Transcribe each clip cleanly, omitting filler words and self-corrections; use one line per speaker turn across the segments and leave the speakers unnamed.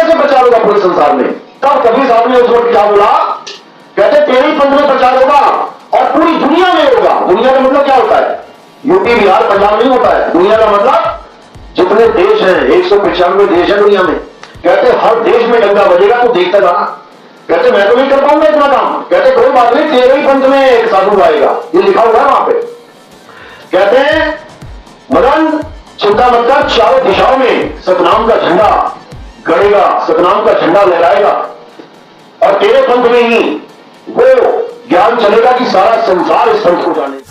कैसे बचा लोगा पूरे संसार में? तब कबीर साहब ने उस वक्त क्या बोला? कहते तेरे ही पंथ में प्रचार होगा और पूरी दुनिया में होगा। दुनिया का मतलब क्या होता है? यूपी बिहार पंजाब नहीं होता है। दुनिया का मतलब जितने देश हैं, 195 देश है दुनिया में। कहते हर देश में डंका बजेगा तो देखता जाना। कहते मैं तो नहीं कर पाऊंगा इतना काम। कहते कोई बात नहीं, तेरे ही पंथ में एक साधु आएगा, ये लिखा हुआ है वहां पे। कहते हैं मदन चिंता मत कर, चारों दिशाओं में सतनाम का झंडा गड़ेगा, सतनाम का झंडा लहराएगा और तेरे पंथ में ही वो ज्ञान चलेगा कि सारा संसार इस पंथ को जाने।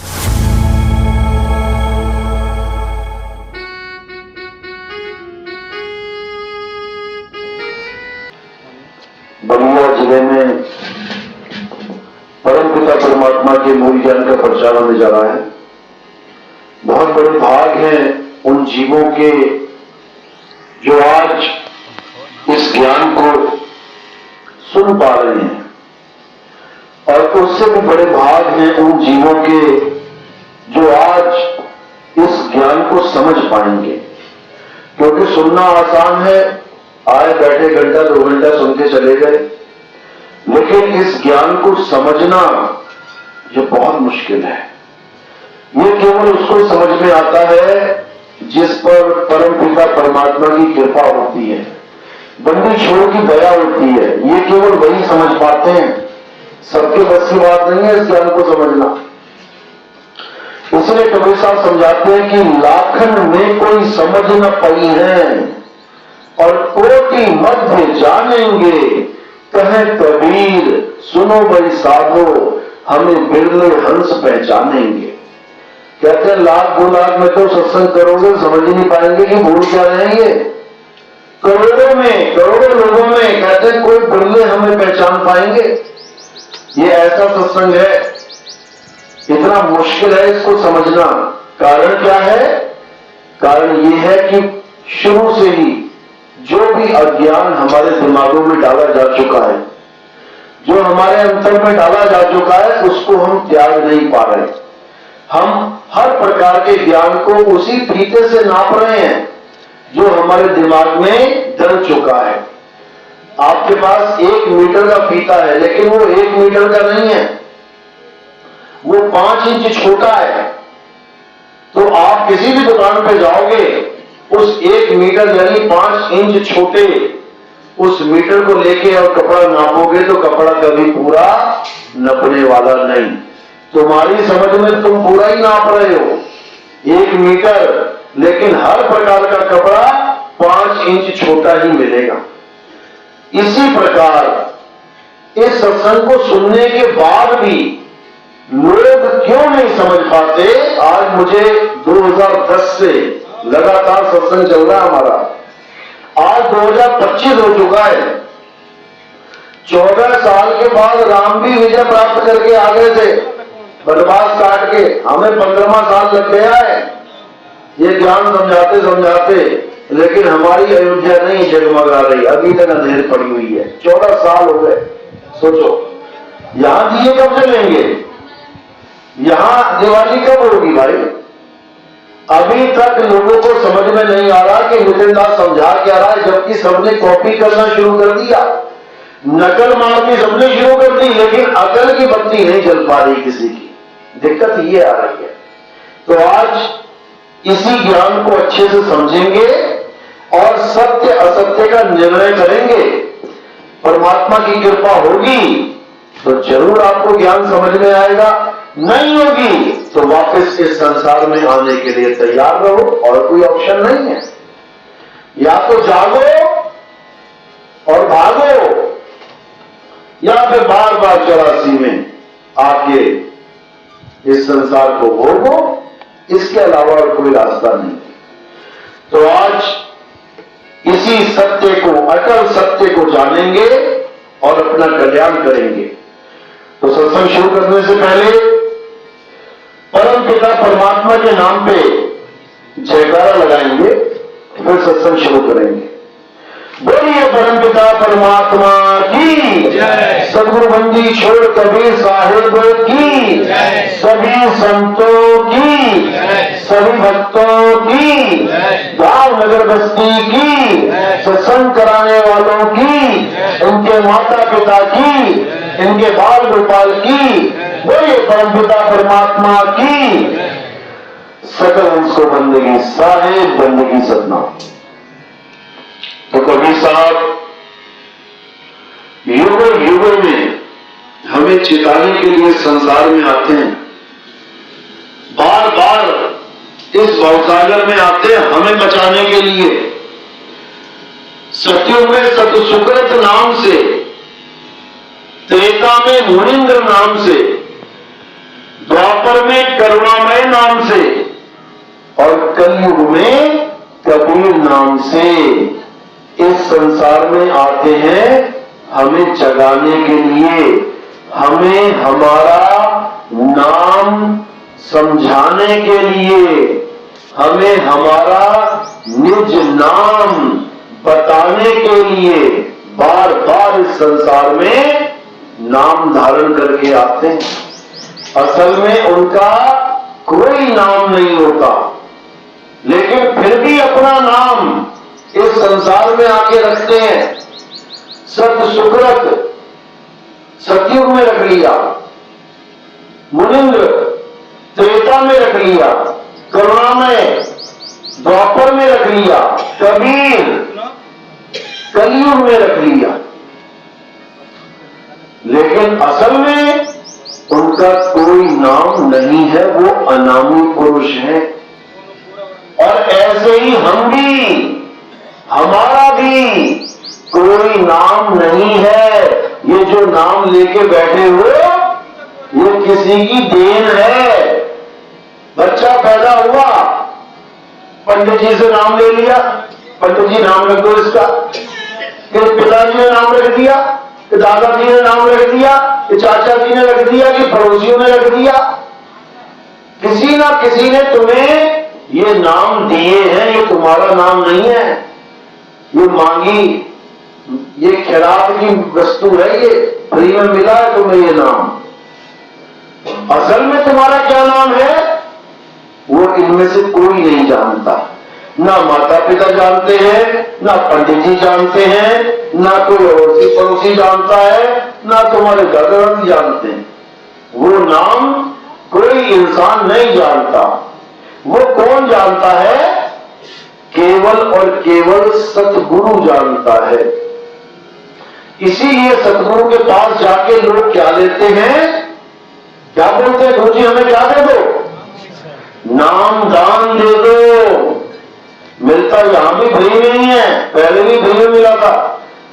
बलिया जिले में परम पिता परमात्मा के मूल ज्ञान का प्रचार होने जा रहा है। बहुत बड़े भाग हैं उन जीवों के जो आज इस ज्ञान को सुन पा रहे हैं, और उससे भी बड़े भाग हैं उन जीवों के जो आज इस ज्ञान को समझ पाएंगे। क्योंकि सुनना आसान है, आए बैठे घंटा 2 घंटा सुन के चले गए, लेकिन इस ज्ञान को समझना ये बहुत मुश्किल है। ये केवल उसको समझ में आता है जिस पर परम पिता परमात्मा की कृपा होती है, बंदी छोड़ की दया होती है। ये केवल वही समझ पाते हैं, सबके बस की बात नहीं है इस ज्ञान को समझना। इसलिए कबीर साहब समझाते हैं कि लाखन में कोई समझ न पाई है और कोटि मध्य जानेंगे, कहे कबीर सुनो भाई साधो, हमें बिरले हंस पहचानेंगे। कहते हैं 1,00,000 2 लाख में तो सत्संग करोगे, समझ ही नहीं पाएंगे कि भूल क्या रहे हैं। ये करोड़ों में, करोड़ों लोगों में कहते हैं कोई बिरले हमें पहचान पाएंगे। ये ऐसा सत्संग है, इतना मुश्किल है इसको समझना। कारण क्या है? कारण ये है कि शुरू से ही जो भी अज्ञान हमारे दिमागों में डाला जा चुका है, जो हमारे अंतर में डाला जा चुका है, उसको हम त्याग नहीं पा रहे। हम हर प्रकार के ज्ञान को उसी फीते से नाप रहे हैं जो हमारे दिमाग में डल चुका है। आपके पास 1 मीटर का फीता है, लेकिन वो 1 मीटर का नहीं है, वो 5 इंच छोटा है। तो आप किसी भी दुकान पे जाओगे, उस 1 मीटर यानी 5 इंच छोटे उस मीटर को लेके और कपड़ा नापोगे तो कपड़ा कभी पूरा नपने वाला नहीं। तुम्हारी समझ में तुम पूरा ही नाप रहे हो 1 मीटर, लेकिन हर प्रकार का कपड़ा 5 इंच छोटा ही मिलेगा। इसी प्रकार इस सत्संग को सुनने के बाद भी लोग क्यों नहीं समझ पाते? आज मुझे 2010 से लगातार सत्संग चल रहा है हमारा, आज 2025 हो चुका है। 14 साल के बाद राम भी विजय प्राप्त करके आ गए थे बनवास काट के, हमें 15वां साल लग गया है ये ज्ञान समझाते समझाते, लेकिन हमारी अयोध्या नहीं जगमगा रही, अभी तक अंधेर पड़ी हुई है। 14 साल हो गए। सोचो यहां दिए कब जलेंगे, यहां दिवाली कब होगी भाई? अभी तक लोगों को समझ में नहीं आ रहा कि नितिन दास समझा क्या रहा है, जबकि सबने कॉपी करना शुरू कर दिया, नकल मारनी सबने शुरू कर दी, लेकिन अकल की बत्ती नहीं जल पा रही किसी की। दिक्कत ये आ रही है। तो आज इसी ज्ञान को अच्छे से समझेंगे और सत्य असत्य का निर्णय करेंगे। परमात्मा की कृपा होगी तो जरूर आपको ज्ञान समझ में आएगा, नहीं होगी तो वापस इस संसार में आने के लिए तैयार रहो, और कोई ऑप्शन नहीं है। या तो जागो और भागो, या फिर बार बार 84 में आके इस संसार को भोगो, इसके अलावा और कोई रास्ता नहीं। तो आज इसी सत्य को, अटल सत्य को जानेंगे और अपना कल्याण करेंगे। तो सत्संग शुरू करने से पहले परम पिता परमात्मा के नाम पे जयकारा लगाएंगे, फिर सत्संग शुरू करेंगे। बोलिए परम पिता परमात्मा की जय। सदगुरु बंदी छोड़ कबीर साहिब की जय। सभी संतों की जय। सभी भक्तों की गांव नगर बस्ती की, सत्संग कराने वालों इनके माता पिता की, इनके बाल गोपाल की, बोले परमपिता परमात्मा की सकल अंश को बंदगी साहेब, बंदगी सतनाम। तो कबीर साहब युगों युगों में हमें चिताने के लिए संसार में आते हैं, बार बार इस भवसागर में आते हैं हमें बचाने के लिए। सत्युग में सतसुकृत नाम से, त्रेता में मुनिंद्र नाम से, द्वापर में करुणामय नाम से और कलयुग में कबीर नाम से इस संसार में आते हैं हमें जगाने के लिए, हमें हमारा नाम समझाने के लिए, हमें हमारा निज नाम बताने के लिए बार बार इस संसार में नाम धारण करके आते हैं। असल में उनका कोई नाम नहीं होता, लेकिन फिर भी अपना नाम इस संसार में आके रखते हैं। सत्य सुकृत सतयुग में रख लिया, मुनिंद्र त्रेता में रख लिया, करुणामय द्वापर में रख लिया, कबीर कलयुग में रख लिया। लेकिन असल में उनका कोई नाम नहीं है, वो अनामी पुरुष है। और ऐसे ही हम भी, हमारा भी कोई नाम नहीं है। ये जो नाम लेके बैठे हो ये किसी की देन है। बच्चा पैदा हुआ, पंडित जी से नाम ले लिया, पंडित जी नाम रख दो इसका, कि पिताजी ने नाम रख दिया, कि दादाजी ने नाम रख दिया, कि चाचा जी ने रख दिया, कि पड़ोसियों ने रख दिया। किसी ना किसी ने तुम्हें ये नाम दिए हैं, ये तुम्हारा नाम नहीं है। ये मांगी, ये खिरात की वस्तु है, ये फ्री में मिला है तुम्हें ये नाम। असल में तुम्हारा क्या नाम है वो इनमें से कोई नहीं जानता। ना माता पिता जानते हैं, ना पंडित जी जानते हैं, ना कोई अड़ोसी पड़ोसी जानता है, ना तुम्हारे दादा दादी जानते हैं। वो नाम कोई इंसान नहीं जानता। वो कौन जानता है? केवल और केवल सतगुरु जानता है। इसीलिए सतगुरु के पास जाके लोग क्या लेते हैं, क्या बोलते हैं? गुरु जी हमें क्या दे दो? नाम दान दे दो। मिलता यहां भी फ्री नहीं है, पहले भी फ्री में मिला था।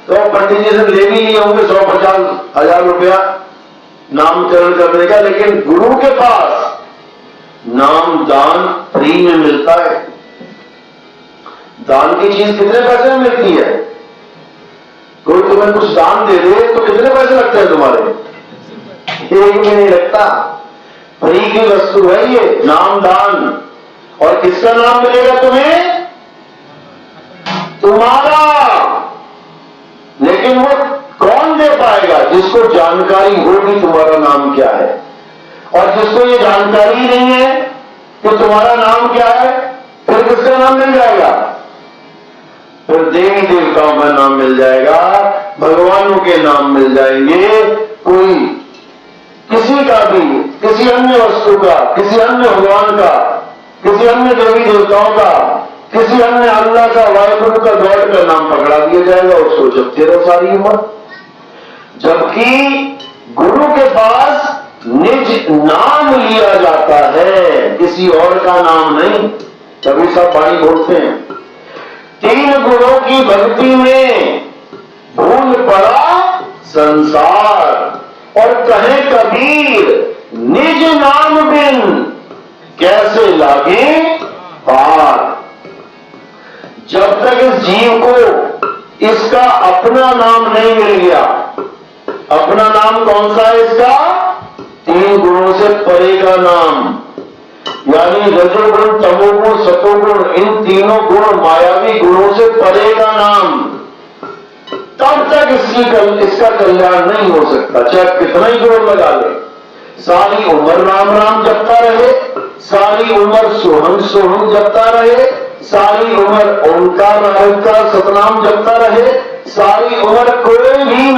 तो पंडित जी से ले भी लिए होंगे 100-50,000 रुपया नामकरण करने का, लेकिन गुरु के पास नाम दान फ्री में मिलता है। दान की चीज कितने पैसे में मिलती है? कोई तुम्हें कुछ दान दे दे तो कितने पैसे लगते हैं तुम्हारे? एक भी नहीं लगता। फ्री की वस्तु है ये नाम दान। और किसका नाम मिलेगा तुम्हें? तुम्हारा। लेकिन वो कौन दे पाएगा? जिसको जानकारी होगी तुम्हारा नाम क्या है। और जिसको ये जानकारी नहीं है कि तुम्हारा नाम क्या है, फिर किसका नाम मिल जाएगा? फिर देवी देवताओं का नाम मिल जाएगा, भगवानों के नाम मिल जाएंगे, कोई किसी का भी, किसी अन्य वस्तु का, किसी अन्य भगवान का, किसी अन्य देवी देवताओं का, किसी अन्य अल्लाह का, वाहिगुरु का, गॉड का नाम पकड़ा दिया जाएगा। उसको जपते रहो सारी उम्र। जबकि गुरु के पास निज नाम लिया जाता है, किसी और का नाम नहीं। कभी सब बाणी बोलते हैं, 3 गुणों की भक्ति में भूल पड़ा संसार। और कहे कबीर निज नाम बिन कैसे लागे पार। जब तक इस जीव को इसका अपना नाम नहीं मिल गया, अपना नाम कौन सा है इसका? 3 गुणों से परे का नाम, यानी रजोगुण, तमोगुण, सतोगुण, इन तीनों गुण मायावी गुणों से परे का नाम। तब तक इसका कल्याण नहीं हो सकता, चाहे कितना ही जोर लगा ले। सारी उम्र राम राम जपता रहे, सारी उम्र सोहम सोहम जपता रहे, सारी उम्र ओंकार सतनाम जपता रहे, सारी उम्र कोई भी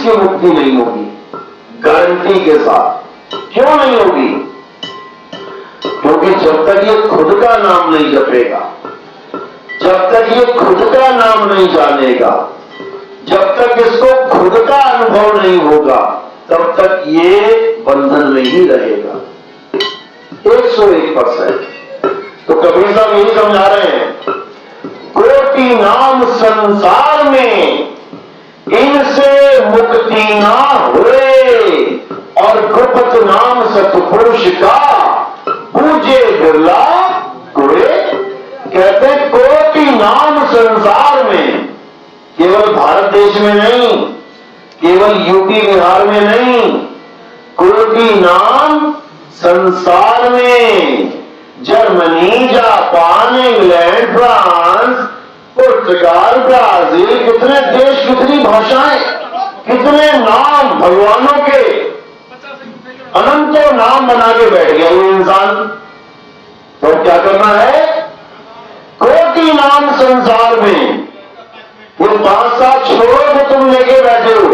इसकी मुक्ति नहीं होगी, गारंटी के साथ। क्यों नहीं होगी? क्योंकि जब तक ये खुद का नाम नहीं जपेगा, जब तक ये खुद का नाम नहीं जानेगा, जब तक इसको खुद का अनुभव नहीं होगा, तब तक ये बंधन में ही रहेगा 101%। तो कबीर साहब यही समझा रहे हैं, कोटि नाम संसार में इनसे मुक्ति ना हुए, और गुप्त नाम सतपुरुष का पूजे बिरला कोई। कहते कोटि नाम संसार में, केवल भारत देश में नहीं, केवल यूपी बिहार में नहीं, कोटि नाम संसार में, जर्मनी, जापान, इंग्लैंड, फ्रांस, पुर्तगाल, ब्राजील, कितने देश, कितनी भाषाएं, कितने नाम भगवानों के, अनंतों नाम बना के बैठ गया ये इंसान। तो क्या करना है? कोटि नाम संसार में, वो 5-7 छोड़ो जो तुम लेके बैठे हो,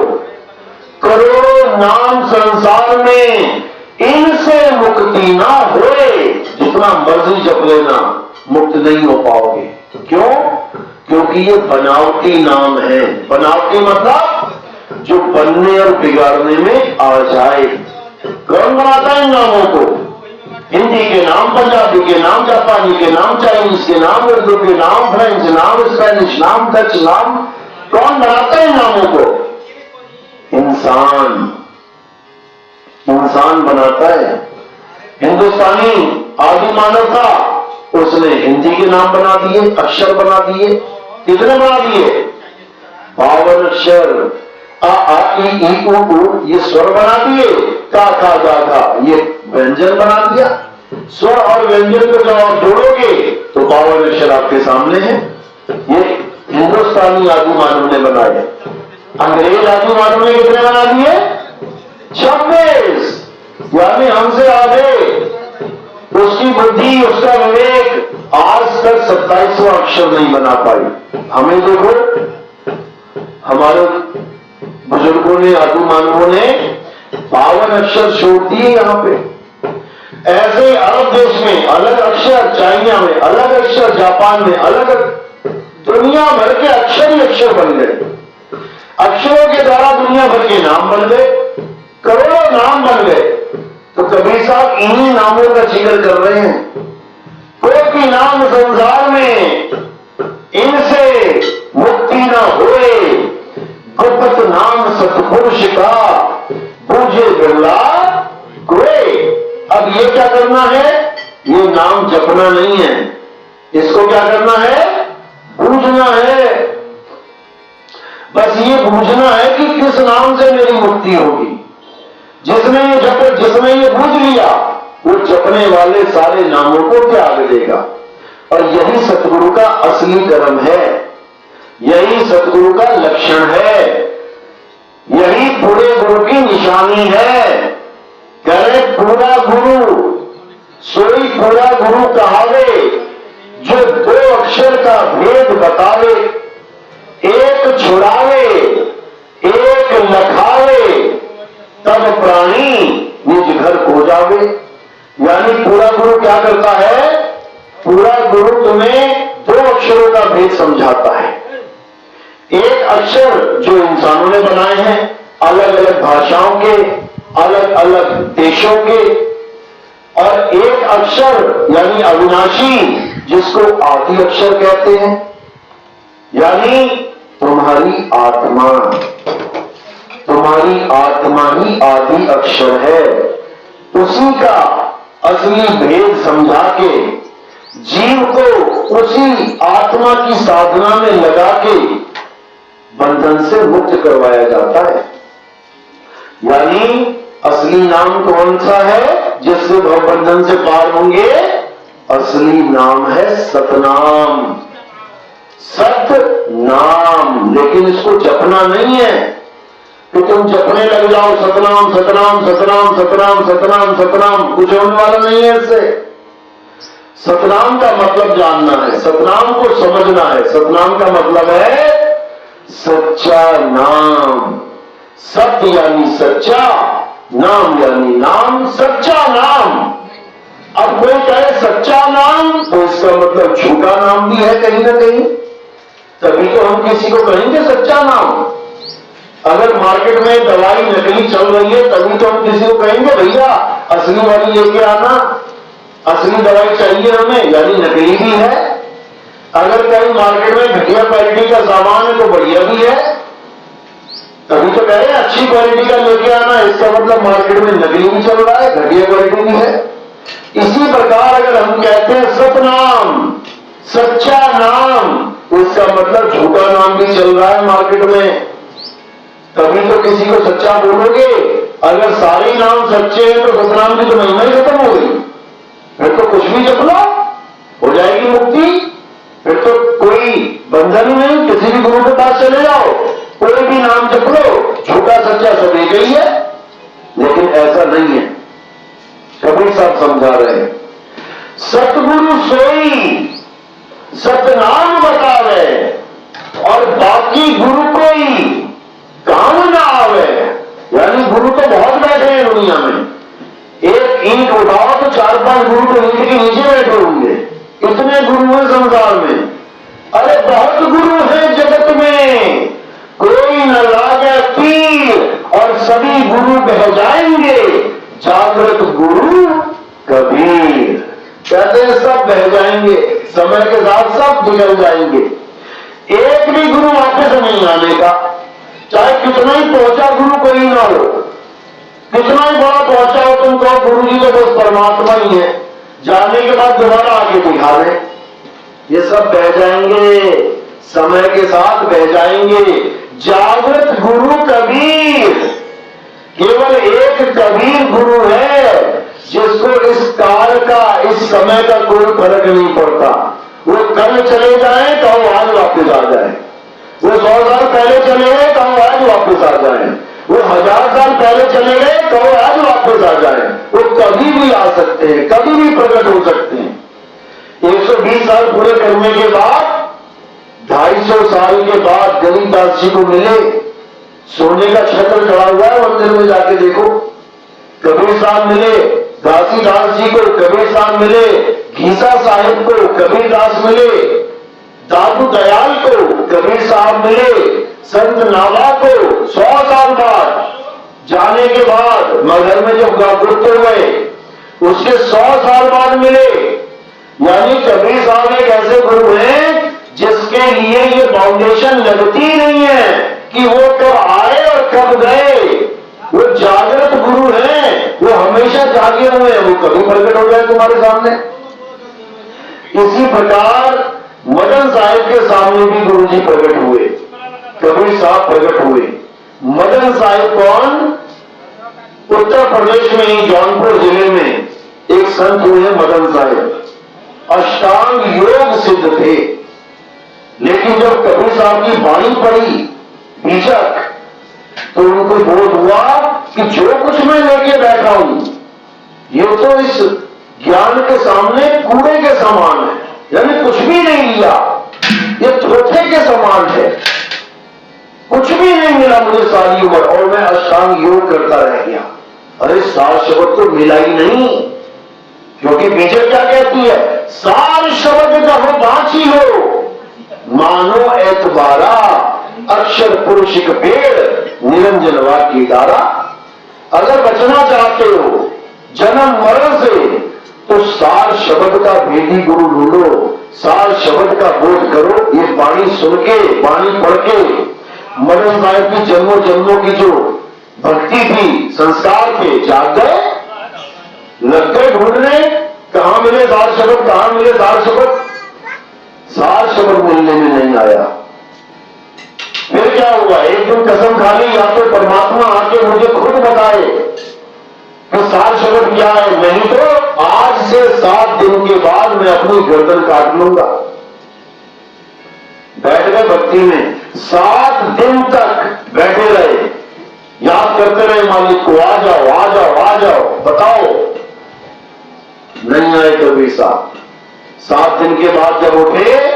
करोड़ों नाम संसार में इनसे मुक्ति ना होए, जितना मर्जी जप लेना, मुक्त नहीं हो पाओगे। क्यों? क्योंकि ये बनावटी नाम है। बनावटी मतलब जो बनने और बिगाड़ने में आ जाए। कौन बनाता है इन नामों को? हिंदी के नाम, पंजाबी के नाम, जापानी के नाम, चाइनीज के नाम, उर्दू के नाम, फ्रेंच नाम, स्पेनिश नाम, डच नाम। कौन बनाता है इन नामों को? इंसान। इंसान बनाता है। हिंदुस्तानी आदि मानव था, उसने हिंदी के नाम बना दिए, अक्षर बना दिए। कितने बना दिए? 52 अक्षर। आ आ ई ई उ ऊ ये स्वर बना दिए, का खा गा घा ये व्यंजन बना दिया। स्वर और व्यंजन को जब आप जोड़ोगे तो 52 अक्षर आपके सामने है। ये हिंदुस्तानी आदि मानव ने बनाए। अंग्रेज आदि मानव ने कितने बना दिए? 26। यानी हमसे आगे उसकी बुद्धि, उसका विवेक आज तक 27वां अक्षर नहीं बना पाई। हमें देखो, हमारे बुजुर्गों ने, आदि मानवों ने 52 अक्षर छोड़ दिए यहां पे। ऐसे अरब देश में अलग अक्षर, चाइना में अलग अक्षर, जापान में अलग, दुनिया भर के अक्षर ही अक्षर बन गए। अक्षरों के द्वारा दुनिया भर के नाम बन गए, करोड़ों नाम बन गए। तो कबीर साहब इन्हीं नामों का जिक्र कर रहे हैं। कोटि नाम संसार में इनसे मुक्ति न होए, गुप्त नाम सतपुरुष का पूजे बिरला कोई। अब ये क्या करना है? ये नाम जपना नहीं है, इसको क्या करना है? बूझना है। बस ये बूझना है कि किस नाम से मेरी मुक्ति होगी। जिसने ये बूझ लिया, वो जपने वाले सारे नामों को त्याग देगा। और यही सतगुरु का असली कर्म है, यही सतगुरु का लक्षण है, यही पूरे गुरु की निशानी है। करे पूरा गुरु सोई पूरा गुरु कहावे, जो 2 अक्षर का भेद बतावे, एक छुड़ावे एक लखावे, तब प्राणी निज घर को जावे। यानी पूरा गुरु क्या करता है? पूरा गुरु तुम्हें 2 अक्षरों का भेद समझाता है। एक अक्षर जो इंसानों ने बनाए हैं, अलग अलग भाषाओं के, अलग अलग देशों के, और एक अक्षर यानी अविनाशी, जिसको आदि अक्षर कहते हैं। यानी तुम्हारी आत्मा, तुम्हारी आत्मा ही आदि अक्षर है। उसी का असली भेद समझा के जीव को उसी आत्मा की साधना में लगा के बंधन से मुक्त करवाया जाता है। यानी असली नाम कौन सा है जिससे भव बंधन से पार होंगे? असली नाम है सतनाम, सतनाम। लेकिन इसको जपना नहीं है कि तुम जपने लग जाओ सतनाम सतनाम सतनाम सतनाम सतनाम सतनाम, कुछ होने वाला नहीं है इससे। सतनाम का मतलब जानना है, सतनाम को समझना है। सतनाम का मतलब है सच्चा नाम। सत्य यानी सच्चा, नाम यानी नाम, सच्चा नाम। अब कोई कहे सच्चा नाम तो इसका मतलब झूठा नाम भी है कहीं ना कहीं, तभी तो हम किसी को कहेंगे सच्चा नाम। अगर मार्केट में दवाई नकली चल रही है तभी तो हम किसी को कहेंगे भैया असली वाली लेके आना, असली दवाई चाहिए हमें, यानी नकली भी है। अगर कहीं मार्केट में घटिया क्वालिटी का सामान है तो बढ़िया भी है, तभी तो कहे अच्छी क्वालिटी का लेके आना, इसका मतलब मार्केट में नकली भी चल रहा है, घटिया क्वालिटी भी है। इसी प्रकार अगर हम कहते हैं सतनाम, सच्चा नाम, उसका मतलब झूठा नाम भी चल रहा है मार्केट में, तभी तो किसी को सच्चा बोलोगे। अगर सारे नाम सच्चे हैं तो सतनाम की तो महिमा ही खत्म हो गई, फिर तो कुछ भी जप लो हो जाएगी मुक्ति, फिर तो कोई बंधन नहीं, किसी भी गुरु के पास चले जाओ, कोई भी नाम जप लो, झूठा सच्चा सब एक ही है। लेकिन ऐसा नहीं है, कबीर साहब समझा रहे हैं, सतगुरु सोई सतनाम बतावे और बाकी गुरु कोई काम ना आवे। यानी गुरु तो बहुत बैठे हैं दुनिया में, एक ईंट उठाओ तो 4-5 गुरु तो ईंट के नीचे बैठे होंगे, इतने गुरु हैं संसार में। अरे बहुत गुरु हैं जगत में, कोई न लागे तीर और सभी गुरु बह जाएंगे, जागृत गुरु कबीर। कहते हैं सब बह जाएंगे, समय के साथ सब बिगड़ जाएंगे, एक भी गुरु वापस नहीं आने का, चाहे कितना ही पहुंचा गुरु कोई ना हो, कितना ही बड़ा पहुंचा हो तुम कहो गुरु जी तो बस परमात्मा ही है, जाने के बाद दोबारा आगे दिखा दे, ये सब बह जाएंगे, समय के साथ बह जाएंगे। जागृत गुरु कबीर, केवल एक कबीर गुरु है जिसको इस काल का, इस समय का कोई फर्क नहीं पड़ता। वो कल चले जाए तो आज वापस आ जाए, वो 100 साल पहले चले गए तो आज वापस आ जाए, वो 1000 साल पहले चले गए तो आज वापस आ जाए, वो कभी भी आ सकते हैं, कभी भी प्रकट हो सकते हैं। 120 साल पूरे करने के बाद 250 साल के बाद गरीबदास जी को मिले, सोने का छत्र चढ़ा हुआ है मंदिर में, जाके देखो। कबीर साहब मिले घासीदास जी को, कबीर साहब मिले घीसा साहिब को, कबीर दास मिले दादू दयाल को, कबीर साहब मिले संत नावा को 100 साल बाद, जाने के बाद मगर में जब गुप्त हुए उसके 100 साल बाद मिले। यानी कबीर साहब एक ऐसे गुरु हैं जिसके लिए ये फाउंडेशन लगती नहीं है कि वो कब आए और कब गए, वो जागृत गुरु हैं, वो हमेशा जागे हुए हैं, वो कभी प्रकट हो जाए तुम्हारे सामने। इसी प्रकार मदन साहिब के सामने भी गुरु जी प्रकट हुए, कबीर साहब प्रकट हुए। मदन साहिब कौन? उत्तर प्रदेश में ही जौनपुर जिले में एक संत हुए मदन साहिब, अष्टांग योग सिद्ध थे। लेकिन जब कबीर साहब की वाणी पड़ी बीजक, तो उनको बोध हुआ कि जो कुछ मैं लेके बैठा हूं ये तो इस ज्ञान के सामने कूड़े के समान है, यानी कुछ भी नहीं लिया, ये धोखे के समान है, कुछ भी नहीं मिला मुझे सारी उम्र और मैं अष्टांग योग करता रह गया। अरे सार शब्द तो मिला ही नहीं, क्योंकि बीजक क्या कहती है? सार शब्द का हो बाँची हो मानो एतबारा, अक्षर पुरुष एक पेड़ निरंजनवा की डारा। अगर बचना चाहते हो जन्म मरण से तो सार शब्द का भेदी गुरु ढूंढो, सार शब्द का बोध करो। ये वाणी सुन के, वाणी पढ़ के मदन साहिब की जन्मों जन्मों की जो भक्ति थी, संस्कार थे, जाग गए, लग गए ढूंढने, कहां मिले सार शब्द, कहां मिले सार शब्द। सार शब्द मिलने में नहीं आया। फिर क्या हुआ? एक दिन कसम खा ली, या तो परमात्मा आके मुझे खुद बताए कि सार शब्द क्या है, नहीं तो आज से 7 दिन के बाद मैं अपनी गर्दन काट लूंगा। बैठ गए भक्ति में, 7 दिन तक बैठे रहे, याद करते रहे मालिक को, आ जाओ आ जाओ आ जाओ, बताओ। नहीं आए कबीर साहब। 7 दिन के बाद जब उठे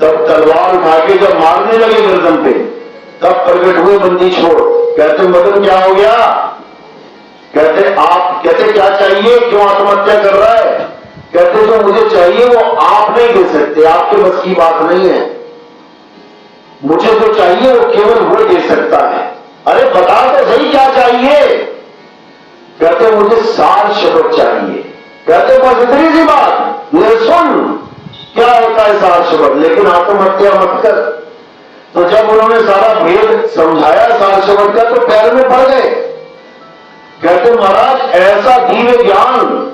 तब तलवार उठा के जब मारने लगे गर्दन पे, तब प्रकट हुए बंदी छोड़। कहते मदन क्या हो गया? कहते क्या चाहिए, क्यों आत्महत्या कर रहा है? कहते जो मुझे चाहिए वो आप नहीं दे सकते, आपके बस की बात नहीं है। मुझे जो चाहिए वो केवल वो दे सकता है। अरे बता तो सही क्या चाहिए? कहते मुझे सार शब्द चाहिए। कहते बस इतनी सी बात, ले सुन क्या होता है सार शब्द, लेकिन आत्महत्या मत कर। तो जब उन्होंने सारा भेद समझाया सार शब्द का तो पैर में पड़ गए। कहते महाराज ऐसा दिव्य ज्ञान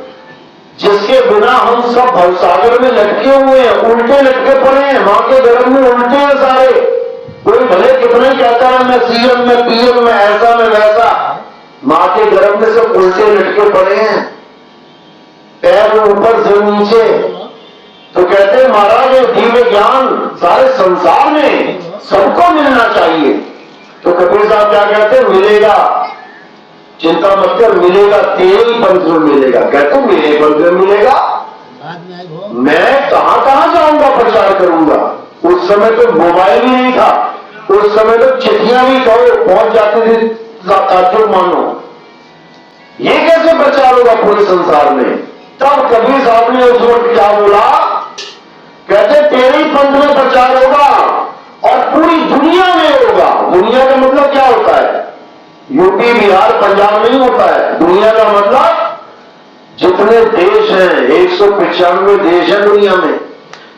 जिसके बिना हम सब भवसागर में लटके हुए हैं, उल्टे लटके पड़े हैं, मां के गर्भ में उल्टे हैं सारे। कोई भले कितना ही कहता है मैं सीएम में पीएम में ऐसा में वैसा, मां के गर्भ में सब उल्टे लटके पड़े हैं, पैर ऊपर से नीचे। तो कहते हैं महाराज ये दिव्य ज्ञान सारे संसार में सबको मिलना चाहिए। तो कबीर साहब क्या कहते हैं? मिलेगा, चिंता मत कर, मिलेगा, तेरे ही पंथ में मिलेगा। कहते मेरे पंथ में मिलेगा, मैं कहां कहां जाऊंगा, प्रचार करूंगा। उस समय तो मोबाइल भी नहीं था, उस समय तो चिट्ठियां भी कहो पहुंच जाती थी, ताज्जुब मानो। ये कैसे प्रचार होगा पूरे संसार में? तब कबीर साहब ने उस वक्त क्या बोला? कहते तेरे ही पंथ में प्रचार होगा और पूरी दुनिया में होगा। दुनिया का मतलब क्या होता है? यूपी बिहार पंजाब नहीं होता है। दुनिया का मतलब जितने देश हैं, 195 देश है दुनिया में।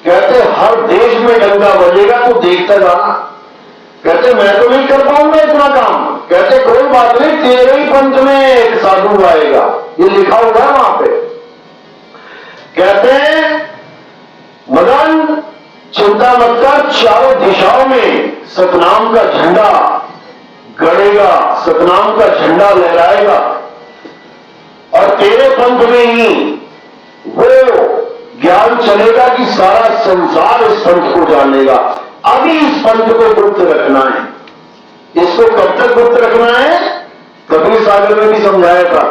कहते हर देश में डंका बजेगा तो देखता जाना। कहते मैं तो नहीं कर पाऊंगा इतना काम। कहते कोई बात नहीं, तेरे ही पंथ में एक साधु आएगा, ये लिखा हुआ है वहां पे। कहते मदन चिंता मत कर, चारों दिशाओं में सतनाम का झंडा गड़ेगा, सतनाम का झंडा लहराएगा और तेरे पंथ में ही वो ज्ञान चलेगा कि सारा संसार इस पंथ को जानेगा। अभी इस पंथ को गुप्त रखना है। इसको कब तक गुप्त रखना है? कबीर सागर में भी समझाया था।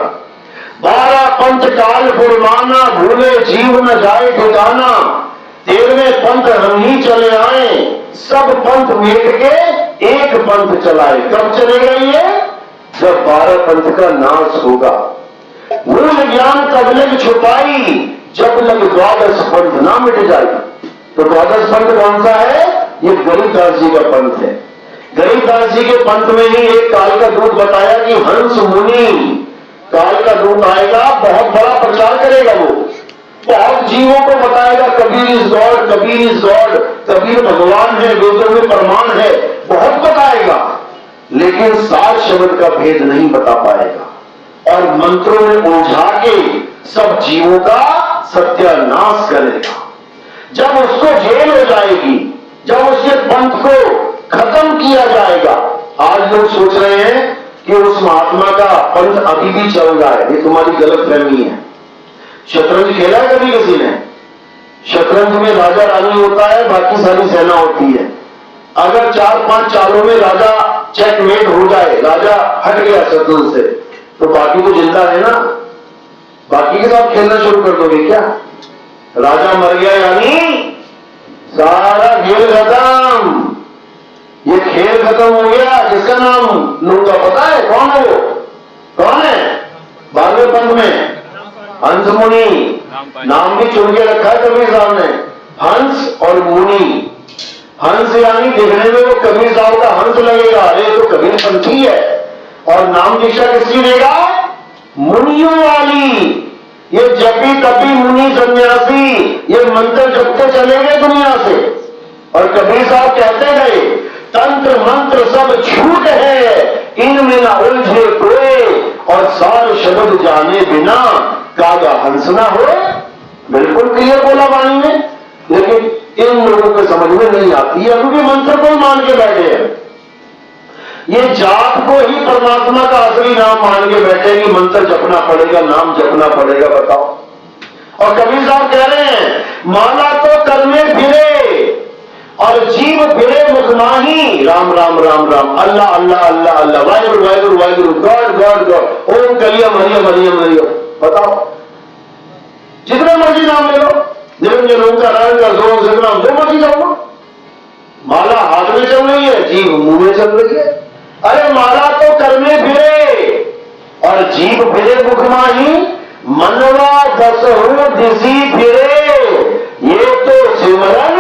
12 पंथ काल फुरमाना, भूले जीव न जाए ठिकाना। 13वें पंथ हम ही चले आए, सब पंथ मेट के एक पंथ चलाए। कब चलेगा ये? जब 12 पंथ का नाश होगा। मूल ज्ञान तब लग छुपाई, जब लग 12 पंथ ना मिट जाए। तो 12 पंथ कौन सा है? ये गरीबदास जी का पंथ है। गरीबदास जी के पंथ में ही एक काल का दूत बताया कि हंस मुनि, काल का दूत आएगा, बहुत बड़ा प्रचार करेगा। वो बहुत जीवों को बताएगा Kabir is God, Kabir is God, Kabir भगवान है, वेदों में प्रमाण है, बहुत बताएगा। लेकिन सार शब्द का भेद नहीं बता पाएगा और मंत्रों में उलझा के सब जीवों का सत्यानाश करेगा। जब उसको जेल हो जाएगी, जब उसके पंथ को खत्म किया जाएगा। आज लोग सोच रहे हैं कि उस महात्मा का पंथ अभी भी चल रहा है, ये तुम्हारी गलतफहमी है। शतरंज खेला है कभी किसी ने? शतरंज में राजा रानी होता है, बाकी सारी सेना होती है। अगर 4-5 चालों में राजा चेकमेट हो जाए, राजा हट गया शतरंज से, तो बाकी तो जिंदा है ना, बाकी के साथ खेलना शुरू कर दोगे क्या? राजा मर गया यानी सारा खेल खत्म, ये खेल खत्म हो गया। जिसका नाम लूंगा पता है कौन है? वो कौन है? 12वें पंथ में हंस मुनि, नाम भी चुन के रखा है कबीर साहब ने, हंस और मुनि। हंस यानी दिखने में वो कबीर साहब का हंस लगेगा, ये तो कबीर पंथी है। और नाम दीक्षा किसकी देगा? मुनियों वाली। ये जपी तपी मुनि सन्यासी, ये मंत्र जपते चले गए दुनिया से। और कबीर साहब कहते गए तंत्र मंत्र सब झूठ है, इनमें न उलझे कोई, और सार शब्द जाने बिना कागा हंस ना हो। बिल्कुल क्लियर बोला वाणी में, लेकिन इन लोगों को समझ में नहीं आती है, क्योंकि मंत्र को मान के बैठे हैं। ये जाप को ही परमात्मा का असली नाम मान के बैठे कि मंत्र जपना पड़ेगा, नाम जपना पड़ेगा। बताओ। और कबीर साहब कह रहे हैं माला तो कर में फिरे और जीव फिरे मुख माही, Ram Ram Ram Ram, Allah Allah Allah Allah, Waheguru Waheguru Waheguru, God God God, Om कलियम हरियम हरियम हरियम। बताओ, जितना मर्जी नाम ले लो, निरंजन ओंकार नारायण दो सतनाम, जो मर्जी जाओ। माला हाथ में चल रही है, जीव मुंह में चल रही है। अरे माला तो कर में फिरे और जीभ फिरे मुख माही, मनवा दसहु दिसी फिरे, ये तो सिमरन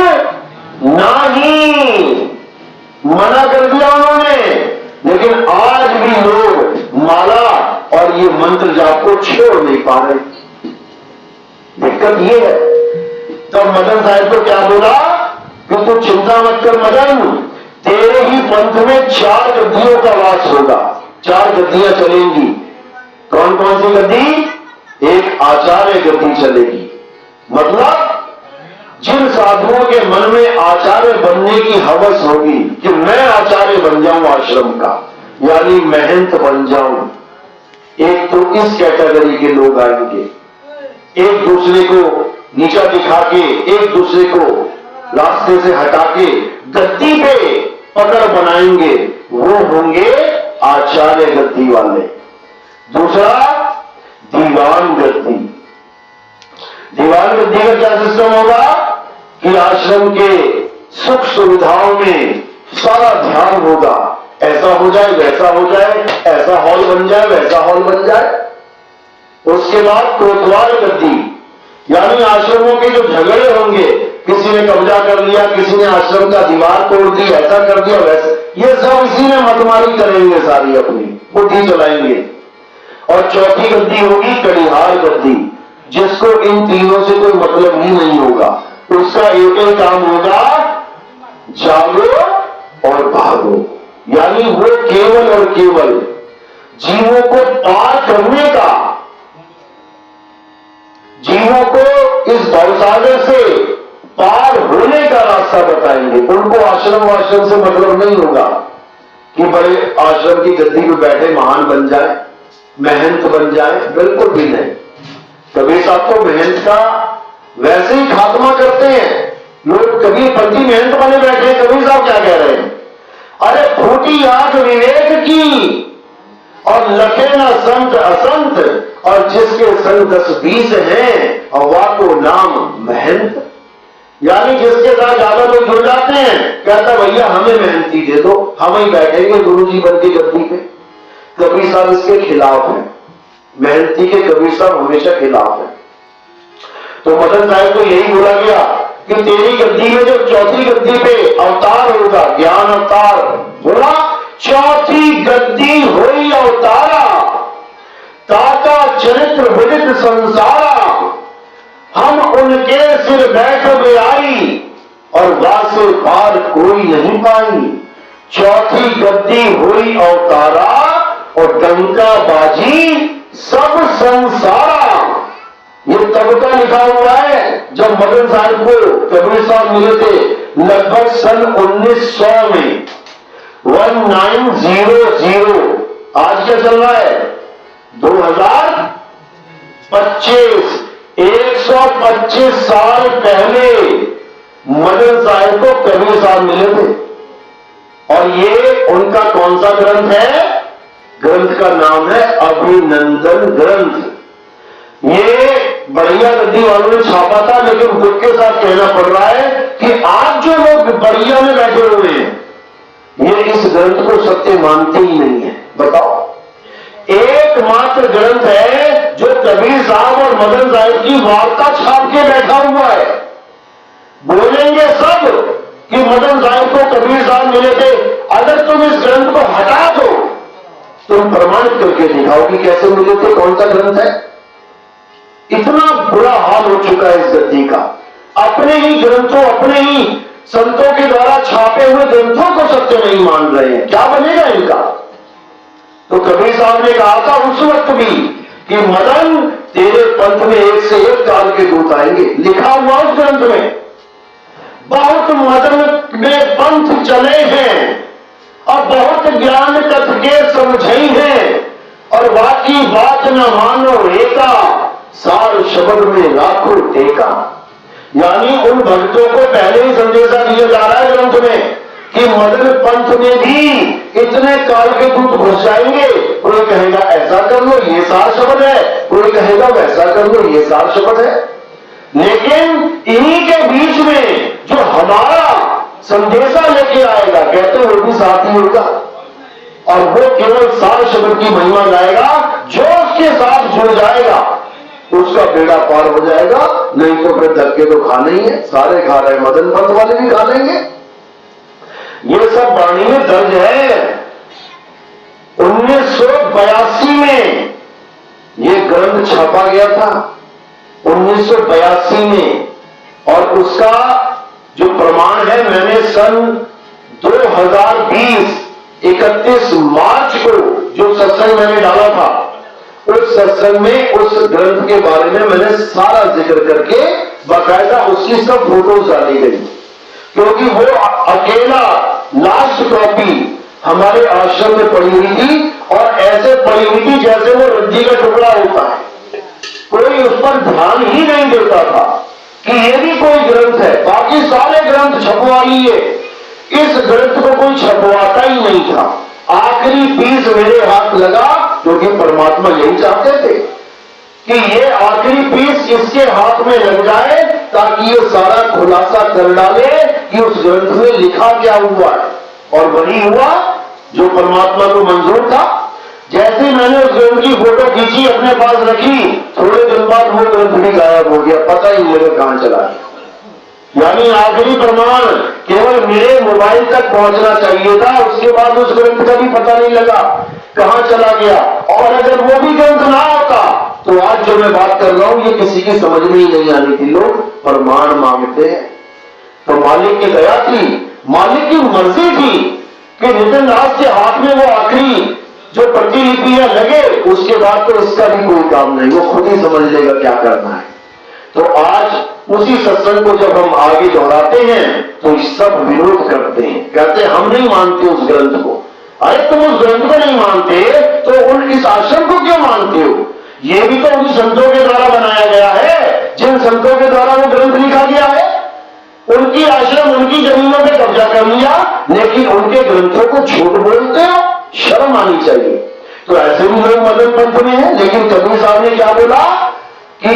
नाही। मना कर दिया उन्होंने, लेकिन आज भी लोग माला और ये मंत्र जाप को छोड़ नहीं पा रहे। दिक्कत ये है। तब मदन साहब को क्या बोला कि तू चिंता मत कर मदन, तेरे ही पंथ में 4 गद्दियों का वास होगा, 4 गद्दियां चलेंगी। कौन कौन सी गद्दी? एक आचार्य गद्दी चलेगी, मतलब जिन साधुओं के मन में आचार्य बनने की हवस होगी कि मैं आचार्य बन जाऊं आश्रम का, यानी महंत बन जाऊं, एक तो इस कैटेगरी के लोग आएंगे। एक दूसरे को नीचा दिखा के, एक दूसरे को रास्ते से हटा के गद्दी पे पकड़ बनाएंगे, वो होंगे आचार्य गद्दी वाले। दूसरा दीवान गद्दी। दीवान गद्दी का क्या सिस्टम होगा कि आश्रम के सुख सुविधाओं में सारा ध्यान होगा, ऐसा हो जाए वैसा हो जाए, ऐसा हॉल बन जाए वैसा हॉल बन जाए। उसके बाद कोतवाल गद्दी, यानी आश्रमों के जो झगड़े होंगे, किसी ने कब्जा कर लिया, किसी ने आश्रम का दीवार तोड़ दी, ऐसा कर दिया वैसा, ये सब इसी में मतमारी करेंगे, सारी अपनी बुद्धि चलाएंगे। और चौथी गद्दी होगी कड़िहार गद्दी, जिसको इन तीनों से कोई मतलब ही नहीं होगा। उसका एक ही काम होगा, जागो और भागो, यानी वो केवल और केवल जीवों को पार करने का, जीवों को इस भवसागर से पार होने का रास्ता बताएंगे। उनको आश्रम से मतलब नहीं होगा कि बड़े आश्रम की गद्दी में बैठे महान बन जाए, महंत बन जाए, बिल्कुल भी नहीं। कबीर साहब तो महंत का वैसे ही खात्मा करते हैं। लोग कबीर पंथी महंत बने बैठे, कबीर साहब क्या कह रहे हैं? अरे फूटी आंख विवेक की और लखे ना संत असंत, और जिसके संग 10-20 हैं और वाह को नाम महंत, यानी जिसके साथ ज्यादा लोग जुड़ जाते हैं, कहता भैया हमें मेहनती दे दो, हम ही बैठेंगे गुरुजी बन के गद्दी पे। कबीर साहब इसके खिलाफ है, मेहनती के कबीर साहब हमेशा खिलाफ है। तो मदन साहब को यही बोला गया कि तेरी गद्दी में जो चौथी गद्दी पे अवतार होगा, ज्ञान अवतार, बोला चौथी गद्दी होई अवतारा, ताका चरित्र विदित संसारा, हम उनके सिर बैठ आई और वासे पार कोई नहीं पाई। चौथी गद्दी हुई अवतारा और डंका बाजी सब संसारा। ये तब का लिखा हुआ है जब मदन साहब को कबीर साहब मिले थे, लगभग सन 1900 में, 1900। आज क्या चल रहा है? 2025। 125 साल पहले मदन साहब को कबीर साहब मिले थे। और ये उनका कौन सा ग्रंथ है? ग्रंथ का नाम है अभिनंदन ग्रंथ। ये बढ़िया गद्दी वालों ने छापा था, लेकिन दुख के साथ कहना पड़ रहा है कि आज जो लोग बढ़िया में बैठे हुए हैं, ये इस ग्रंथ को सत्य मानते ही नहीं है। बताओ, एकमात्र ग्रंथ है जो कबीर साहब और मदन साहब की वार्ता छाप के बैठा हुआ है। बोलेंगे सब कि मदन साहब को कबीर साहब मिले थे, अगर तुम इस ग्रंथ को हटा दो, तुम प्रमाणित करके दिखाओ कि कैसे मिले थे, कौन सा ग्रंथ है। इतना बुरा हाल हो चुका है इस गद्दी का। अपने ही ग्रंथों, अपने ही संतों के द्वारा छापे हुए ग्रंथों को सत्य नहीं मान रहे हैं, क्या बनेगा इनका। तो कबीर साहब ने कहा था उस वक्त भी कि मदन तेरे पंथ में एक से एक काल के दूत आएंगे, लिखा हुआ उस ग्रंथ में। बहुत मदन में पंथ चले हैं और बहुत ज्ञान कथ के समझे हैं, और बाकी बात न मानो एका, सार शब्द में लाखों टेका। यानी उन भक्तों को पहले ही संदेशा दिया जा रहा है ग्रंथ में कि मदन पंथ में भी इतने काल के दूत घुस जाएंगे। कोई कहेगा ऐसा कर लो, ये सार शब्द है, कोई कहेगा वैसा कर लो, ये सार शब्द है। लेकिन इन्हीं के बीच में जो हमारा संदेशा लेके आएगा, कहते वो भी साथ ही होगा। और वो केवल सार शब्द की महिमा गाएगा। जो उसके साथ जुड़ जाएगा उसका बेड़ा पार हो जाएगा, नहीं तो फिर धक्के तो खाने ही है। सारे खा रहे, मदन पंथ वाले भी खा लेंगे। ये सब वाणी में दर्ज है। 1982 में ये ग्रंथ छापा गया था, 1982 में, और उसका जो प्रमाण है, मैंने सन 2020 31 मार्च को जो सत्संग मैंने डाला था, उस सत्संग में उस ग्रंथ के बारे में मैंने सारा जिक्र करके बाकायदा उसकी सब फोटोज डाली गई, क्योंकि वो अकेला लास्ट कॉपी हमारे आश्रम में पड़ी हुई थी, और ऐसे पड़ी हुई थी जैसे वो रज्जी का टुकड़ा होता है। कोई उस पर ध्यान ही नहीं देता था कि ये भी कोई ग्रंथ है। बाकी सारे ग्रंथ छपवा लिए, इस ग्रंथ को कोई छपवाता ही नहीं था। आखिरी पीस मेरे हाथ लगा, क्योंकि परमात्मा यही चाहते थे कि ये आखिरी पीस इसके हाथ में लग जाए, ताकि ये सारा खुलासा कर डाले कि उस ग्रंथ में लिखा क्या हुआ है। और वही हुआ जो परमात्मा को मंजूर था। जैसे मैंने उस ग्रंथ की फोटो खींची, अपने पास रखी, थोड़े दिन बाद वो ग्रंथ भी गायब हो गया, पता ही नहीं लगा कहां चला गया। यानी आखिरी प्रमाण केवल मेरे मोबाइल तक पहुंचना चाहिए था, उसके बाद उस ग्रंथ का भी पता नहीं लगा कहां चला गया। और अगर वो भी ग्रंथ ना होता तो आज जो मैं बात कर रहा हूं ये किसी की समझ में ही नहीं आनी थी। लोग प्रमाण मांगते हैं, तो मालिक की दया थी, मालिक की मर्जी थी कि नितिन दास के हाथ में वो आखिरी जो प्रतिलिपियां लगे, उसके बाद तो इसका भी कोई काम नहीं, वो खुद ही समझ लेगा क्या करना है। तो आज उसी सत्संग को जब हम आगे दोहराते हैं तो सब विरोध करते हैं, कहते हैं हम नहीं मानते उस ग्रंथ को। अरे तुम उस ग्रंथ को नहीं मानते तो उन इस आश्रम को क्यों मानते हो? ये भी तो उन संतों के द्वारा बनाया गया है, जिन संतों के द्वारा वो ग्रंथ लिखा गया है। उनकी आश्रम, उनकी जमीनों पे कब्जा कर लिया, लेकिन उनके ग्रंथों को झूठ बोलते हो, शर्म आनी चाहिए। तो ऐसे भी लोग मदन पंथ में हैं, लेकिन कबीर साहब ने क्या बोला कि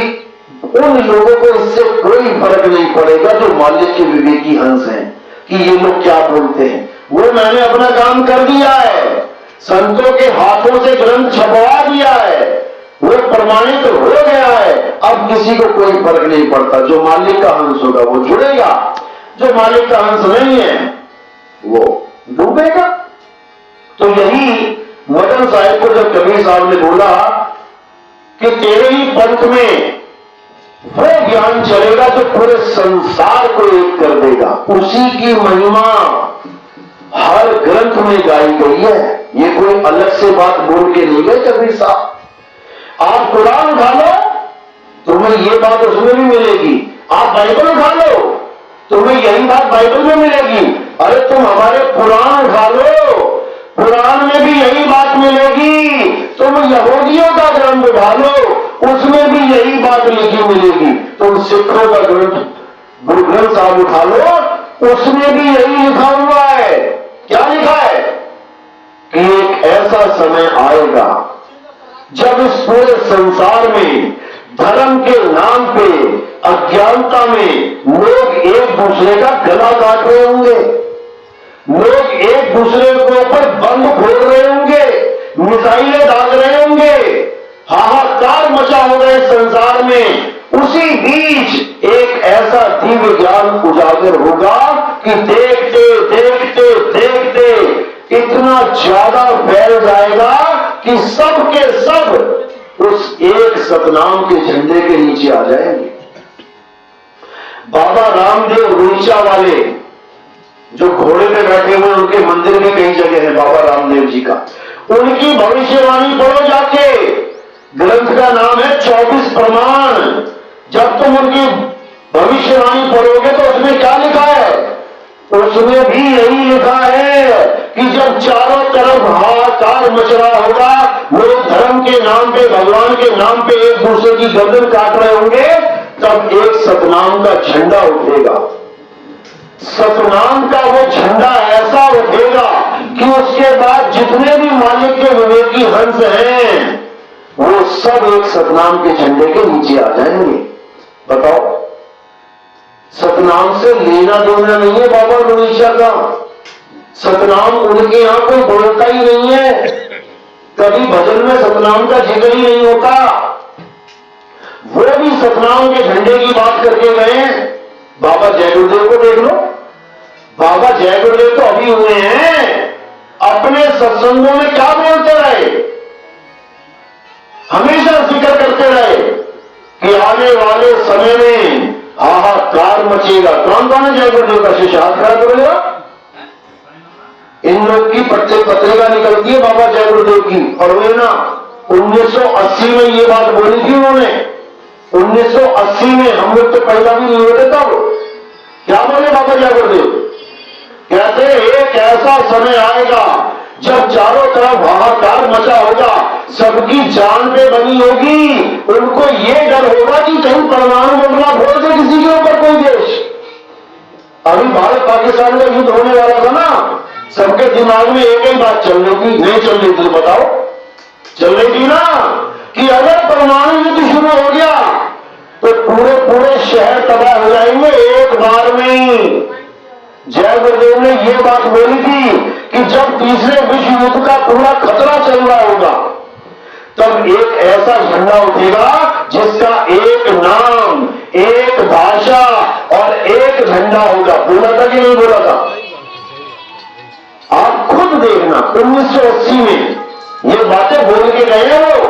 उन लोगों को इससे कोई फर्क नहीं पड़ेगा जो मालिक के विवेकी हंस हैं, कि ये लोग क्या बोलते हैं। वो मैंने अपना काम कर दिया है, संतों के हाथों से ग्रंथ छपवा दिया है, वो प्रमाणित हो गया है। अब किसी को कोई फर्क नहीं पड़ता, जो मालिक का हंस होगा वो जुड़ेगा, जो मालिक का हंस नहीं है वो डूबेगा। तो यही मदन साहब को जब कबीर साहब ने बोला कि तेरे ही पंथ में वो ज्ञान चलेगा जो पूरे संसार को एक कर देगा, उसी की महिमा हर ग्रंथ में गाई गई है। ये कोई अलग से बात बोल के नहीं गए कबीर साहब। आप कुरान उठा लो, तुम्हें ये बात उसमें भी मिलेगी। आप बाइबल उठा लो, तुम्हें यही बात बाइबल में मिलेगी। अरे तुम हमारे पुराण उठा लो, पुराण में भी यही बात मिलेगी। तुम यहूदियों का ग्रंथ उठा लो, उसमें भी यही बात लिखी मिलेगी। तुम सिखों का ग्रंथ गुरु ग्रंथ साहब उठा लो, उसमें भी यही लिखा हुआ है। क्या लिखा है कि एक ऐसा समय आएगा जब इस पूरे संसार में धर्म के नाम पे अज्ञानता में लोग एक दूसरे का गला काट रहे होंगे, लोग एक दूसरे के ऊपर बम फोड़ रहे होंगे, मिसाइलें दाग रहे होंगे, हाहाकार मचा होगा इस संसार में। उसी बीच एक ऐसा दिव्य ज्ञान उजागर होगा कि देखते देखते देखते इतना ज्यादा फैल जाएगा कि सब के सब उस एक सतनाम के झंडे के नीचे आ जाएंगे। बाबा रामदेव रुईचा वाले जो घोड़े पे बैठे हुए, उनके मंदिर में कई जगह है बाबा रामदेव जी का। उनकी भविष्यवाणी पढ़ो जाके, ग्रंथ का नाम है 24 प्रमाण। जब तुम उनकी भविष्यवाणी पढ़ोगे तो उसमें क्या लिखा है? उसमें भी यही लिखा है कि जब चारों तरफ हाहाकार मच रहा होगा, लोग धर्म के नाम पे, भगवान के नाम पे एक दूसरे की गर्दन काट रहे होंगे, तब एक सतनाम का झंडा उठेगा। सतनाम का वो झंडा ऐसा उठेगा कि उसके बाद जितने भी मालिक के विवेकी हंस हैं वो सब एक सतनाम के झंडे के नीचे आ जाएंगे। बताओ, सतनाम से लेना देना नहीं है बाबा रुईचा का, सतनाम उनके यहां कोई बोलता ही नहीं है, कभी भजन में सतनाम का जिक्र ही नहीं होता। वो भी सतनाम के झंडे की बात करके गए। बाबा जय गुरुदेव को देख लो, बाबा जय गुरुदेव तो अभी हुए हैं, अपने सत्संगों में क्या बोलते रहे, हमेशा जिक्र करते रहे कि आने वाले समय में हाहाकार मचेगा। कौन कौन है जय गुरुदेव का शिष्य, हाथ खड़ा करेगा। इन लोग की पत्रिका निकलती है बाबा जय गुरुदेव की, और वे ना 1980 में ये बात बोली थी उन्होंने। 1980 में हम लोग तो पैदा भी नहीं होते तब। क्या बोले बाबा जय गुरुदेव, कहते एक ऐसा समय आएगा जब चारों तरफ हाहाकार मचा होगा, सबकी जान पे बनी होगी, उनको ये डर होगा कि कहीं परमाणु बमला फोड़ दे किसी के ऊपर कोई देश। अभी भारत पाकिस्तान का युद्ध होने वाला था ना, सबके दिमाग में एक ही बात चल रही थी, नहीं चल रही थी बताओ, चल रही थी ना, कि अगर परमाणु युद्ध शुरू हो गया तो पूरे पूरे शहर तबाह हो जाएंगे एक बार में। जय गुरुदेव ने यह बात बोली थी कि जब तीसरे विश्व युद्ध का पूरा खतरा चल रहा होगा, तब एक ऐसा झंडा उठेगा जिसका एक नाम, एक भाषा और एक झंडा होगा। बोला था कि नहीं बोला था? आप खुद देखना, 1980 में ये बातें बोल के गए हैं वो,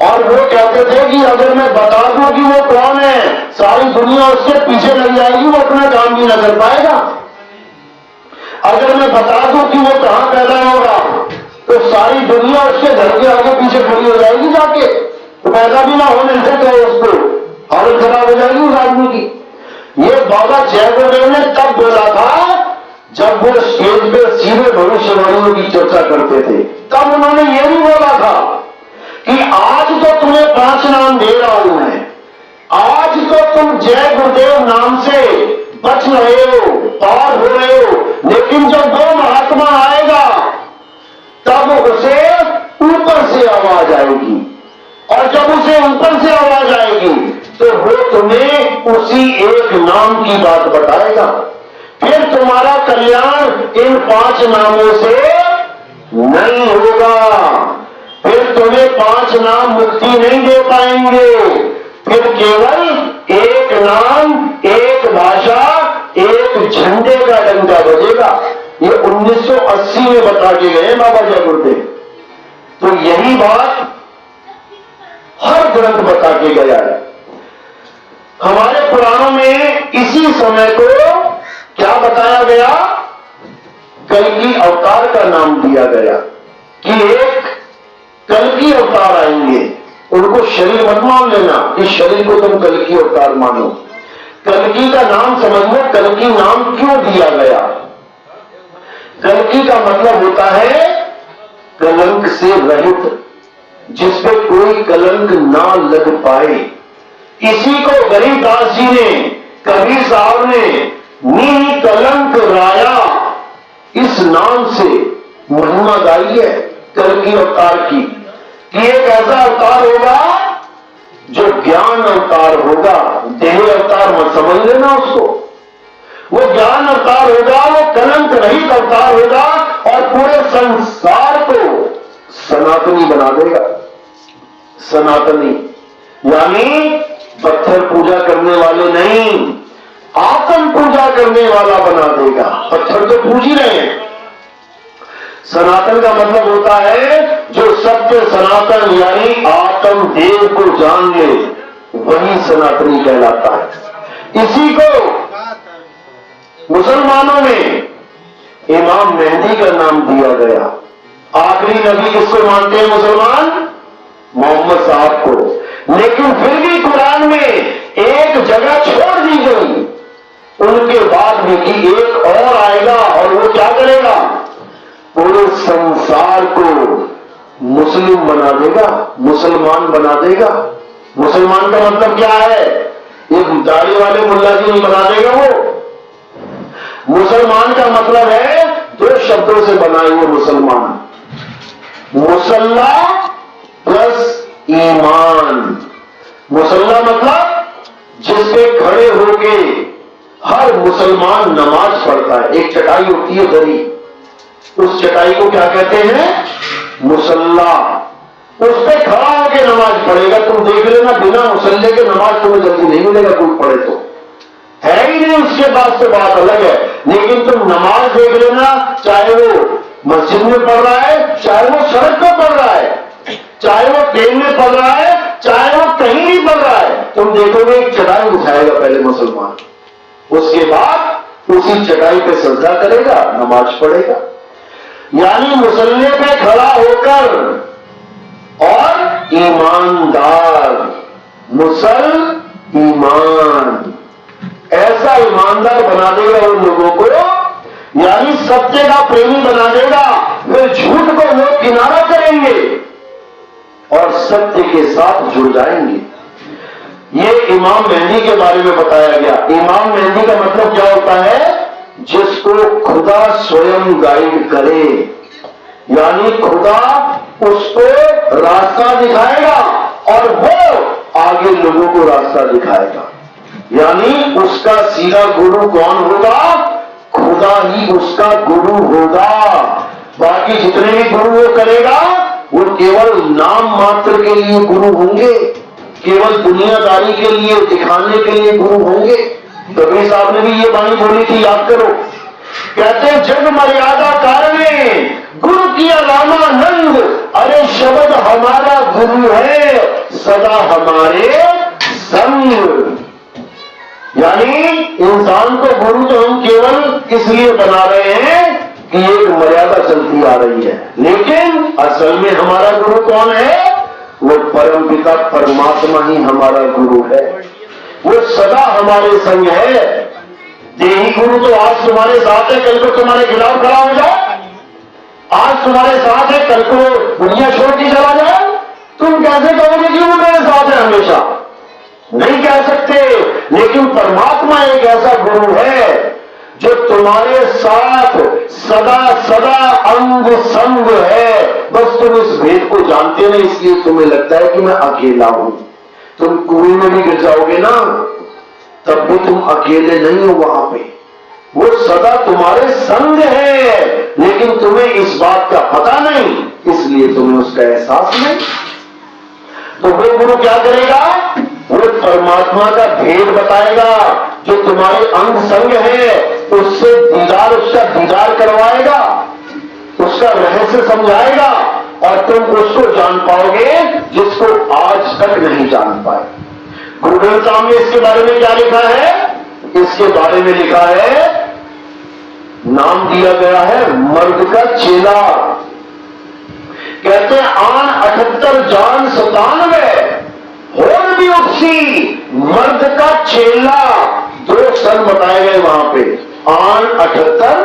और वो कहते थे कि अगर मैं बता दूं कि वो कौन है, सारी दुनिया उसके पीछे लग जाएगी, वो अपना काम भी न कर पाएगा। अगर मैं बता दूं कि वो कहां पैदा होगा, तो सारी दुनिया उसके घर के आगे पीछे खड़ी हो जाएगी जाके, तो पैदा भी ना होने देते उसको, हालत खराब हो जाएगी उस आदमी की। ये बाबा जय गुरुदेव ने तब बोला था जब वो स्टेज पे सीधे भविष्यवाणियों की चर्चा करते थे, तब उन्होंने ये भी बोला था कि आज तो तुम्हें 5 नाम दे रहा हूं मैं, आज तो तुम जय गुरुदेव नाम से बच रहे हो, पार हो रहे हो, लेकिन जब वो महात्मा आएगा तब उसे ऊपर से आवाज आएगी, और जब उसे ऊपर से आवाज आएगी तो वो तुम्हें उसी एक नाम की बात बताएगा। फिर तुम्हारा कल्याण इन 5 नामों से नहीं होगा, फिर तुम्हें 5 नाम मुक्ति नहीं दे पाएंगे, फिर केवल एक नाम, एक भाषा, एक झंडे का डंका बजेगा। ये 1980 में बता के गए बाबा जय गुरुदेव। तो यही बात हर ग्रंथ बता के गया है। हमारे पुराणों में इसी समय को क्या बताया गया, कल्कि अवतार का नाम दिया गया कि एक कल्कि अवतार आएंगे, उनको शरीर मत मान लेना, इस शरीर को तुम कल्कि अवतार मानो। कल्कि का नाम समझ लो, कल्कि नाम क्यों दिया गया। कल्कि का मतलब होता है कलंक से रहित, जिसपे कोई कलंक ना लग पाए। इसी को गरीबदास जी ने, कबीर साहब ने नी कलंक राया इस नाम से महिमा गाई है कल्कि अवतार की, कि एक ऐसा अवतार होगा जो ज्ञान अवतार होगा। देह अवतार मत समझ लेना उसको, वो ज्ञान अवतार होगा, वो कलंक रहित अवतार होगा, और पूरे संसार को सनातनी बना देगा। सनातनी यानी पत्थर पूजा करने वाले नहीं, आत्म पूजा करने वाला बना देगा। पत्थर तो पूज ही रहे हैं। सनातन का मतलब होता है जो सत्य सनातन यानी आत्म देव को जान ले, वही सनातनी कहलाता है। इसी को मुसलमानों में इमाम मेहदी का नाम दिया गया। आखिरी नबी किसको मानते हैं मुसलमान? मोहम्मद साहब को। लेकिन फिर भी कुरान में एक जगह छोड़ दी गई उनके बाद में कि एक और आएगा, और वो क्या करेगा, पूरे संसार को मुस्लिम बना देगा, मुसलमान बना देगा। मुसलमान का मतलब क्या है? एक दाढ़ी वाले मुल्ला जी नहीं बना देगा वो। मुसलमान का मतलब है 2 शब्दों से बनाए हुए मुसलमान, मुसल्ला प्लस ईमान। मुसल्ला मतलब जिस पे खड़े होके हर मुसलमान नमाज पढ़ता है, एक चटाई होती है दरी, उस चटाई को क्या कहते हैं? मुसल्ला। उस पे खड़ा होकर नमाज पढ़ेगा। तुम देख लेना, बिना मुसल्ले के नमाज तुम्हें जल्दी नहीं मिलेगा, कोई पढ़े तो है ही नहीं, उसके बाद तो बात अलग है। लेकिन तुम नमाज देख लेना, चाहे वो मस्जिद में पढ़ रहा है, चाहे वो सड़क पर पढ़ रहा है, चाहे वो ट्रेन में पढ़ रहा है, चाहे वो कहीं भी पढ़ रहा है, तुम देखोगे एक चटाई उठाएगा पहले मुसलमान, उसके बाद उसी चटाई पे सजदा करेगा, नमाज पढ़ेगा। यानी मुसल्ले पे खड़ा होकर और ईमानदार, ईमान, ऐसा ईमानदार बना देगा उन लोगों को, यानी सत्य का प्रेमी बना देगा। फिर झूठ को वो किनारा करेंगे और सत्य के साथ जुड़ जाएंगे। ये इमाम मेहदी के बारे में बताया गया। इमाम मेहदी का मतलब क्या होता है? जिसको खुदा स्वयं गाइड करे, यानी खुदा उसको रास्ता दिखाएगा और वो आगे लोगों को रास्ता दिखाएगा। यानी उसका सीधा गुरु कौन होगा? खुदा ही उसका गुरु होगा। बाकी जितने भी गुरु वो करेगा वो केवल नाम मात्र के लिए गुरु होंगे, केवल दुनियादारी के लिए, दिखाने के लिए गुरु होंगे। कबीर साहब ने भी ये बाणी बोली थी, याद करो। कहते हैं जग मर्यादा कारणे गुरु किया रामानंद, अरे शब्द हमारा गुरु है सदा हमारे संग। यानी इंसान को गुरु तो हम केवल इसलिए बना रहे हैं कि एक मर्यादा चलती आ रही है, लेकिन असल में हमारा गुरु कौन है? वो परमपिता परमात्मा ही हमारा गुरु है। वो सदा हमारे संग है। देही गुरु तो आज तुम्हारे साथ है, कल को तुम्हारे खिलाफ खड़ा हो जाए। आज तुम्हारे साथ है, कल को दुनिया छोड़ के चला जाए। तुम कैसे कहोगे कि वो मेरे साथ है हमेशा? नहीं कह सकते। लेकिन परमात्मा एक ऐसा गुरु है जो तुम्हारे साथ सदा सदा अंग संग है। बस तुम इस भेद को जानते नहीं, इसलिए तुम्हें लगता है कि मैं अकेला हूं। तुम कुएं में भी गिर जाओगे ना, तब भी तुम अकेले नहीं हो वहां पे। वो सदा तुम्हारे संग है, लेकिन तुम्हें इस बात का पता नहीं, इसलिए तुम्हें उसका एहसास नहीं। तो वो गुरु क्या करेगा? वो परमात्मा का भेद बताएगा, जो तुम्हारे अंग संग है उससे दीदार, उसका दीदार करवाएगा, उसका रहस्य समझाएगा और तुम उसको जान पाओगे जिसको आज तक नहीं जान पाए। गुरु ग्रंथ साहब ने इसके बारे में क्या लिखा है? इसके बारे में लिखा है, नाम दिया गया है मर्द का चेला। कहते हैं आन 78 जान 97 होर भी उसी मर्द का चेला। 2 सन बताए गए वहां पे, आन 78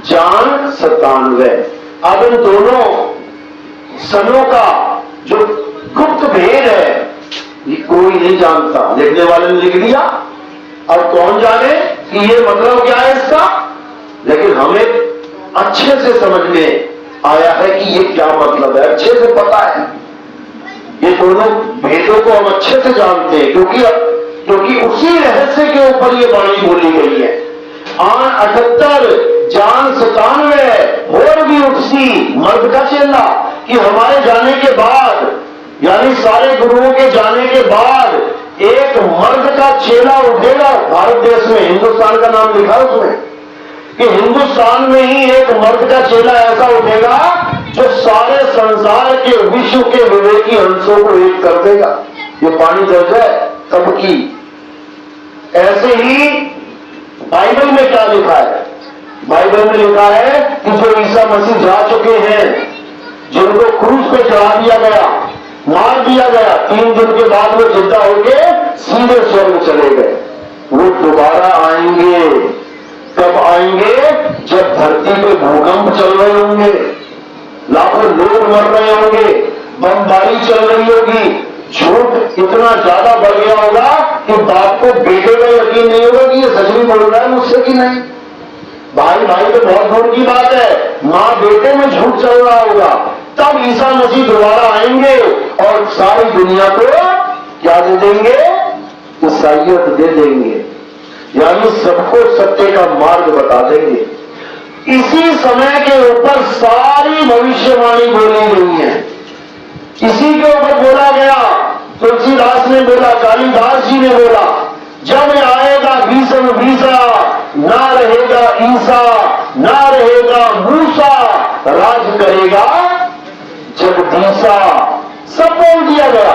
जान 97। अब इन दोनों सनों का जो गुप्त भेद है ये कोई नहीं जानता। लिखने वाले ने लिख दिया, अब कौन जाने कि ये मतलब क्या है इसका। लेकिन हमें अच्छे से समझ में आया है कि ये क्या मतलब है, अच्छे से पता है। ये दोनों भेदों को हम अच्छे से जानते हैं, क्योंकि उसी रहस्य के ऊपर ये बाणी बोली गई है। आन 78 जान 97 और भी उसी मर्द का चेला, कि हमारे जाने के बाद, यानी सारे गुरुओं के जाने के बाद एक मर्द का चेला उठेगा भारत देश में। हिंदुस्तान का नाम लिखा है उसमें कि हिंदुस्तान में ही एक मर्द का चेला ऐसा उठेगा जो सारे संसार के, विश्व के विवेकी अंशों को एक कर देगा। ये पानी दर्ज है तब की। ऐसे ही बाइबल में क्या लिखा है? बाइबल में लिखा है कि जो ईसा मसीह जा चुके हैं, जिनको क्रूस पे चढ़ा दिया गया, मार दिया गया, 3 दिन के बाद वो जिंदा होके सीधे स्वर्ग चले गए, वो दोबारा आएंगे। कब आएंगे? जब धरती पे भूकंप चल रहे होंगे, लाखों लोग मर रहे होंगे, बमबारी चल रही होगी, झूठ इतना ज्यादा बढ़ गया होगा कि बाप को बेटे में यकीन नहीं होगा कि ये सच में बोल रहा है मुझसे कि नहीं। भाई भाई तो बहुत दूर की बात है, मां बेटे में झूठ चल रहा होगा। तब ईसा मसीह दोबारा आएंगे और सारी दुनिया को क्या दे देंगे? ईसाइयत दे देंगे। यानी सबको सत्य का मार्ग बता देंगे। इसी समय के ऊपर सारी भविष्यवाणी बोली गई है, इसी के ऊपर बोला गया। तुलसीदास ने बोला, कालिदास जी ने बोला, जब आएगा भीषण भीषा, ना रहेगा ईसा, ना रहेगा मूसा, राज करेगा जगदीशा। सब बोल दिया गया।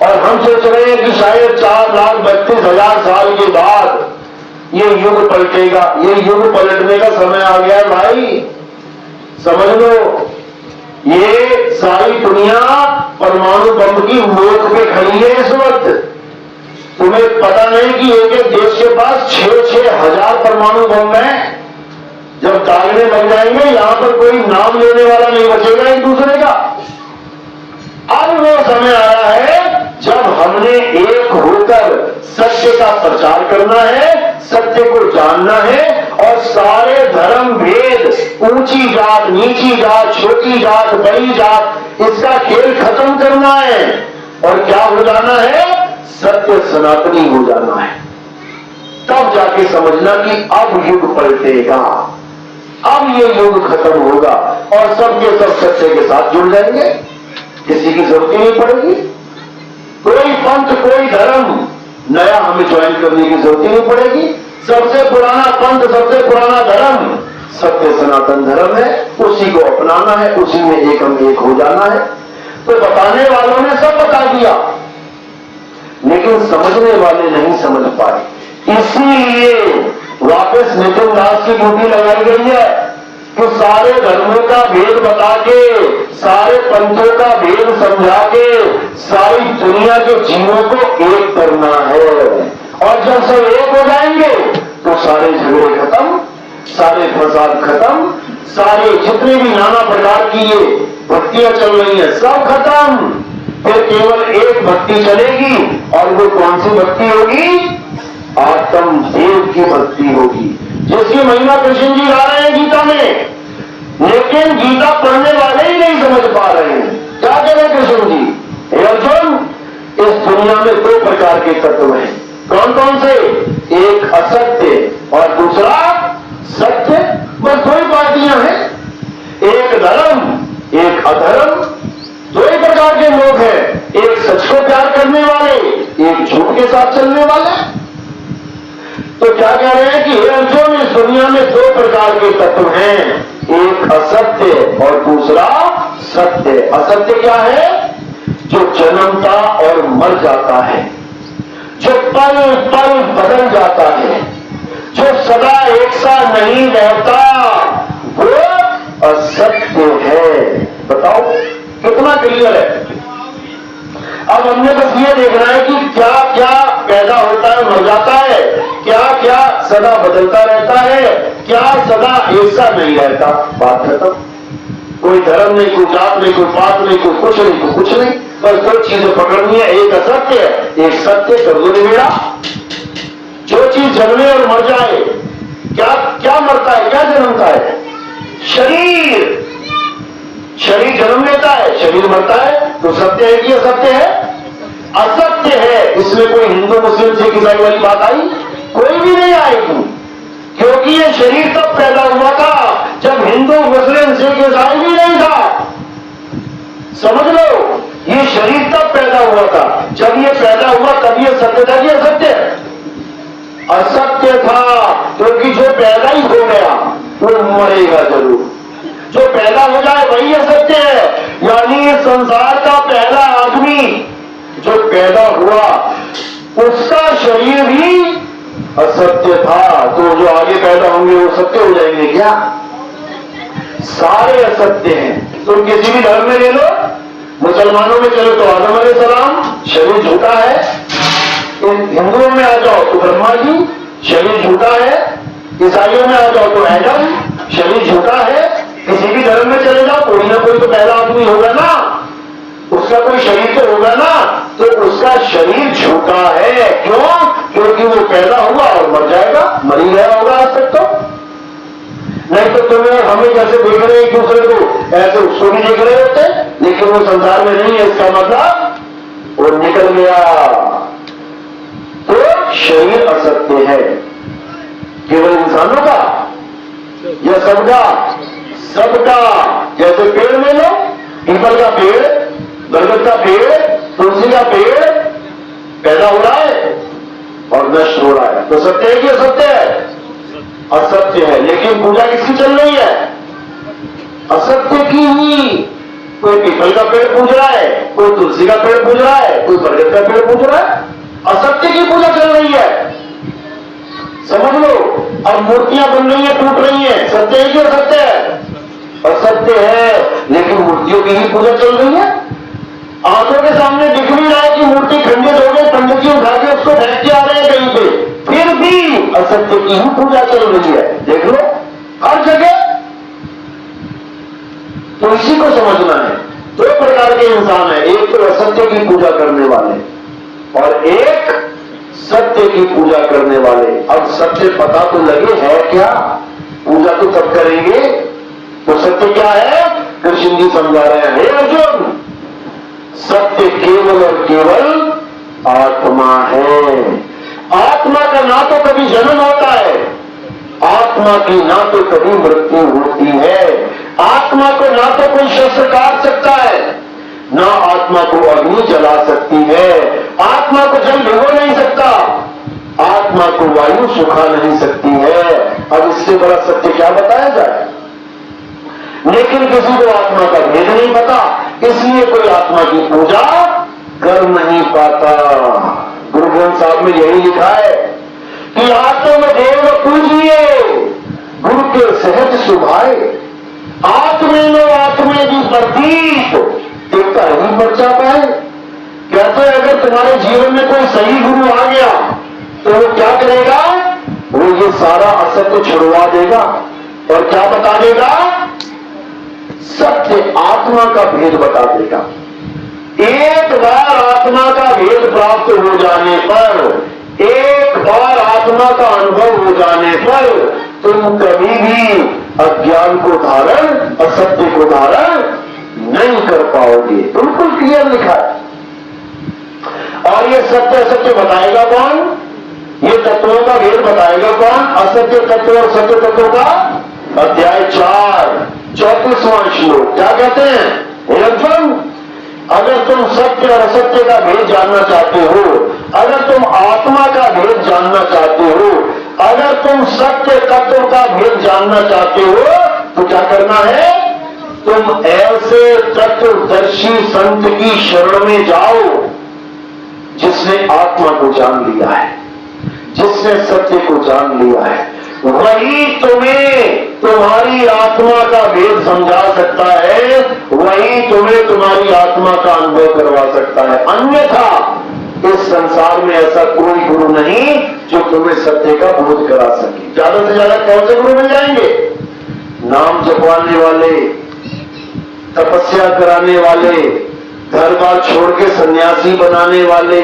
और हम सोच रहे हैं कि शायद 4,32,000 साल के बाद ये युग पलटेगा। ये युग पलटने का समय आ गया भाई, समझ लो। ये सारी दुनिया परमाणु बम की नोक पे खड़ी है इस वक्त। तुम्हें पता नहीं कि एक एक देश के पास 6-6 हजार परमाणु बम है। जब दागने लग जाएंगे, यहां पर कोई नाम लेने वाला नहीं बचेगा एक दूसरे का। अब वो समय आया है जब हमने एक होकर सत्य का प्रचार करना है, सत्य को जानना है, और सारे धर्म भेद, ऊंची जात, नीची जात, छोटी जात, बड़ी जात, इसका खेल खत्म करना है। और क्या हो जाना है? सत्य सनातनी हो जाना है। तब जाके समझना कि अब युग पलटेगा, अब ये युग खत्म होगा और सबके सब सत्य के साथ जुड़ जाएंगे। किसी की जरूरत ही नहीं पड़ेगी। कोई पंथ, कोई धर्म नया हमें ज्वाइन करने की जरूरत ही नहीं पड़ेगी। सबसे पुराना पंथ, सबसे पुराना धर्म सत्य सनातन धर्म है, उसी को अपनाना है, उसी में एकम एक हो जाना है। तो बताने वालों ने सब बता दिया, लेकिन समझने वाले नहीं समझ पाए। इसीलिए वापस नितिन दास की ड्यूटी लगाई गई है कि सारे धर्मों का भेद बता के, सारे पंथों का भेद समझा के, सारी दुनिया के जीवों को एक करना है। और जब सब एक हो जाएंगे तो सारे झगड़े खत्म, सारे फसाद खत्म, सारे जितने भी नाना प्रकार की ये भक्तियां चल रही है सब खत्म। फिर केवल एक भक्ति चलेगी, और वो कौन सी भक्ति होगी? आत्म देव की भक्ति होगी, जिसकी महिमा कृष्ण जी गा रहे हैं गीता में। लेकिन गीता पढ़ने वाले ही नहीं समझ पा रहे हैं। क्या करें कृष्ण जी? हे अर्जुन, इस दुनिया में 2 प्रकार के तत्व हैं। कौन कौन से? एक असत्य और दूसरा सत्य। बस 2 ही पार्टियां हैं, एक धर्म, एक अधर्म। 2 ही प्रकार के लोग हैं, एक सच को प्यार करने वाले, एक झूठ के साथ चलने वाले। तो क्या कह रहे हैं कि हे अर्जुन, इस दुनिया में 2 प्रकार के तत्व हैं, एक असत्य और दूसरा सत्य। असत्य क्या है? जो जन्मता और मर जाता है, जो पल पल बदल जाता है, जो सदा एक सा नहीं रहता, वो असत्य है। बताओ कितना क्लियर है। अब हमने बस ये देखना है कि क्या क्या पैदा होता है, मर जाता है, क्या क्या सदा बदलता रहता है, क्या सदा एक सा नहीं रहता। बात खत्म। कोई धर्म नहीं, कोई जात नहीं, कोई पात नहीं, कोई कुछ नहीं, कोई कुछ नहीं। बस 2 चीजें पकड़नी है, एक असत्य है, एक सत्य। कर दो निबेड़ा। जो चीज जन्मे और मर जाए, क्या क्या मरता है, क्या जन्मता है? शरीर। शरीर जन्म लेता है, शरीर मरता है। तो सत्य है कि असत्य है? असत्य है। इसमें कोई हिंदू मुस्लिम सिख ईसाई वाली बात आई? कोई भी नहीं आएगी, क्योंकि ये शरीर तब पैदा हुआ था जब हिंदू मुस्लिम सिख ईसाई भी नहीं था। समझ लो, ये शरीर तब पैदा हुआ था। जब ये पैदा हुआ तब ये सत्य था कि असत्य? असत्य था, क्योंकि जो पैदा ही हो गया वो मरेगा जरूर। जो पैदा हो जाए वही असत्य है। यानी इस संसार का पहला आदमी जो पैदा हुआ, उसका शरीर भी असत्य था। तो जो आगे पैदा होंगे वो सत्य हो जाएंगे क्या? सारे असत्य हैं। तुम किसी भी धर्म में ले लो, मुसलमानों में चलो तो आदम अलैहिस्सलाम, शरीर झूठा है। हिंदुओं में आ जाओ तो ब्रह्मा जी, शरीर झूठा है। ईसाइयों में आ जाओ तो एडम, शरीर झूठा है। किसी भी धर्म में चले जाओ, कोई ना कोई तो पहला आदमी होगा ना, उसका कोई शरीर तो होगा ना। तो उसका शरीर झूठा है। क्यों? क्योंकि वो पैदा हुआ और मर जाएगा, मर ही गया होगा आज तक। तो नहीं तो तुम्हें हमें जैसे देख रहे एक दूसरे को, ऐसे उसको भी देख रहे होते, लेकिन वो संसार में नहीं है। इसका मतलब वो निकल गया। तो शरीर असत्य है। केवल इंसानों का या सबका? सबका। जैसे पेड़ ले लो, पीपल का पेड़, बरगद का पेड़, तुलसी का पेड़ पैदा हो रहा है और नष्ट हो रहा है, तो सत्य है कि असत्य है? असत्य है। लेकिन पूजा किसकी चल रही है? असत्य की ही। कोई पीपल का पेड़ पूज रहा है, कोई तुलसी का पेड़ पूज रहा है, कोई बरगद का पेड़ पूज रहा है। असत्य की पूजा चल रही है, समझ लो। अब मूर्तियां बन रही है, टूट रही है, सत्य है कि असत्य है? असत्य है। लेकिन मूर्तियों की ही पूजा चल रही है। आंखों के सामने दिख भी रहा है कि मूर्ति खंडित हो गई, पंडित जी उठा के उसको फेंक के आ रहे हैं कहीं पे, फिर भी असत्य की ही पूजा चल रही है। देख लो हर जगह। तो इसी को समझना है। दो प्रकार के इंसान है, एक तो असत्य की पूजा करने वाले और एक सत्य की पूजा करने वाले। अब सत्य पता तो लगे है क्या, पूजा तो तब करेंगे। तो सत्य क्या है? कृष्ण जी समझा रहे हैं, हे अर्जुन, सत्य केवल और केवल आत्मा है। आत्मा का ना तो कभी जन्म होता है, आत्मा की ना तो कभी मृत्यु होती है, आत्मा को ना तो कोई शस्त्र काट सकता है, ना आत्मा को अग्नि जला सकती है, आत्मा को जल भिगो नहीं सकता, आत्मा को वायु सुखा नहीं सकती है। अब इससे बड़ा सत्य क्या बताया जाए? लेकिन किसी को आत्मा का भेद नहीं पता, इसलिए कोई आत्मा की पूजा कर नहीं पाता। गुरु ग्रंथ साहब में यही लिखा है कि आत्मदेव पूजिए, गुरु के सहज सुभाए, आत्मेनो आत्मे की प्रतीत देखता ही पर्चा पाए। कहते हैं अगर तुम्हारे जीवन में कोई सही गुरु आ गया तो वो क्या करेगा? वो ये सारा असत्य छुड़वा देगा और क्या बता देगा? सत्य आत्मा का भेद बता देगा। एक बार आत्मा का भेद प्राप्त हो जाने पर, एक बार आत्मा का अनुभव हो जाने पर तुम कभी भी अज्ञान को धारण, असत्य को धारण नहीं कर पाओगे। बिल्कुल क्लियर लिखा है। और ये सत्य असत्य बताएगा कौन? ये तत्वों का भेद बताएगा कौन? असत्य तत्व और सत्य तत्व का अध्याय 4 34वां श्लोक क्या कहते हैं? हे अर्जुन, अगर तुम सत्य और असत्य का भेद जानना चाहते हो, अगर तुम आत्मा का भेद जानना चाहते हो, अगर तुम सत्य तत्व का भेद जानना चाहते हो, तो क्या करना है? तुम ऐसे तत्वदर्शी संत की शरण में जाओ जिसने आत्मा को जान लिया है, जिसने सत्य को जान लिया है। वही तुम्हें तुम्हारी आत्मा का भेद समझा सकता है, वही तुम्हें तुम्हारी आत्मा का अनुभव करवा सकता है। अन्यथा इस संसार में ऐसा कोई गुरु नहीं जो तुम्हें सत्य का बोध करा सके। ज्यादा से ज्यादा कौन से गुरु मिल जाएंगे? नाम जपवाने वाले, तपस्या कराने वाले, घर बार छोड़ के सन्यासी बनाने वाले,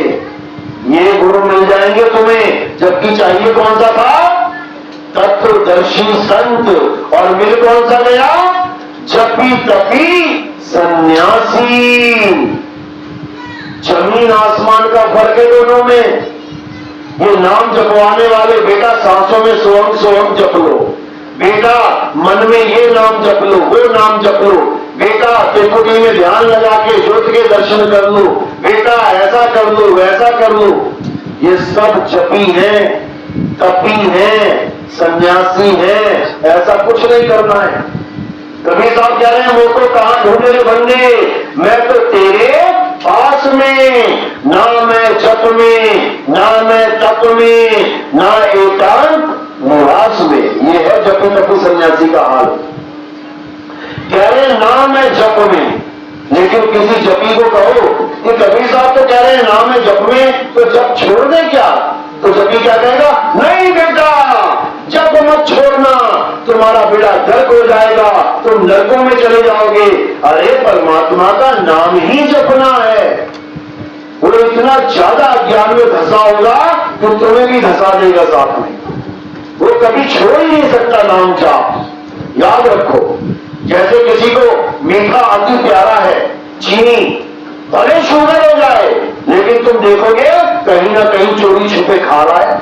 ये गुरु मिल जाएंगे तुम्हें। जबकि चाहिए कौन सा था? तत्वदर्शी संत। और मिल कौन सा गया? जपी तपी सन्यासी। जमीन आसमान का फर्क है दोनों में। ये नाम जपवाने वाले, बेटा सांसों में सोहम सोहम जप लो, बेटा मन में ये नाम जप लो, वो नाम जप लो, बेटा त्रिपुटी में ध्यान लगा के ज्योति के दर्शन कर लो, बेटा ऐसा कर लो, वैसा कर लो। ये सब जपी है, तपी है, सन्यासी है, ऐसा कुछ नहीं करना है। कबीर साहब कह रहे हैं, वो को कहां ढूंढे रे बंदे, मैं तो तेरे पास में, ना मैं जप में, ना मैं तप में, ना एकांत निवास में। ये है जपी तपी सन्यासी का हाल। कह रहे हैं ना मैं जप में, लेकिन किसी जपी को कहो कि कबीर साहब तो कह रहे हैं ना मैं जप में, तो जप छोड़ दे क्या? तो जपी क्या कहेगा? नहीं बेटा, जप मत छोड़ना, तुम्हारा बेड़ा गर्क हो जाएगा, तुम नरकों में चले जाओगे। अरे परमात्मा का नाम ही जपना है। वो इतना ज्यादा अज्ञान में धंसा होगा तो तुम्हें भी धंसा देगा साथ में। वो कभी छोड़ ही नहीं सकता नाम जाप। याद रखो, जैसे किसी को मीठा अति प्यारा है, चीनी भले शुगर हो जाए, लेकिन तुम देखोगे कहीं ना कहीं चोरी छुपे खा रहा है।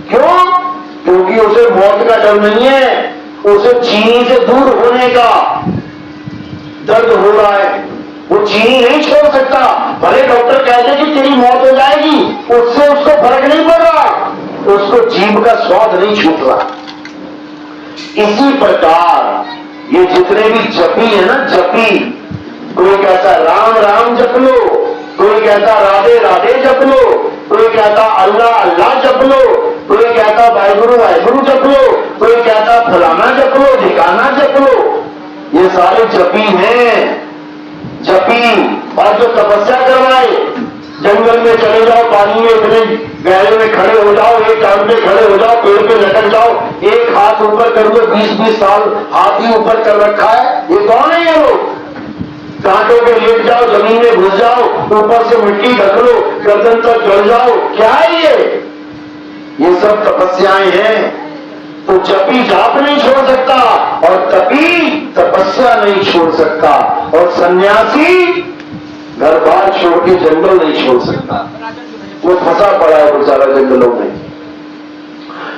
क्यों? क्योंकि उसे मौत का डर नहीं है, उसे चीनी से दूर होने का दर्द हो रहा है। वो चीनी नहीं छोड़ सकता। भले डॉक्टर कहते कि तेरी मौत हो जाएगी, उससे उसको फर्क नहीं पड़ रहा, उसको जीभ का स्वाद नहीं छूट रहा। इसी प्रकार ये जितने भी जपी है ना, जपी, कोई कहता राम राम जप लो, कोई कहता राधे राधे जप लो, कोई कहता अल्लाह अल्लाह जप लो, कोई कहता वाहिगुरु जप लो, कोई कहता फलाना जप लो, ढिकाना जप लो। ये सारे जपी हैं, जपी। और जो तपस्या करवाए, जंगल में चले जाओ, पानी में इतने गहरे में खड़े हो जाओ, एक टांग पे खड़े हो जाओ, पेड़ पे लटक जाओ, एक हाथ ऊपर कर दो, 20-20 साल हाथ ही ऊपर कर रखा है। ये कौन है ये लोग? कांटों पे लेट जाओ, जमीन में घुस जाओ, ऊपर से मिट्टी ढक लो, गर्दन तक जल जाओ, क्या है ये सब तपस्याएं हैं। तो जपी जाप नहीं छोड़ सकता, और तपी तपस्या नहीं छोड़ सकता, और सन्यासी घर बार छोड़ के जंगल नहीं छोड़ सकता। वो फंसा पड़ा है बेचारा जंगलों में।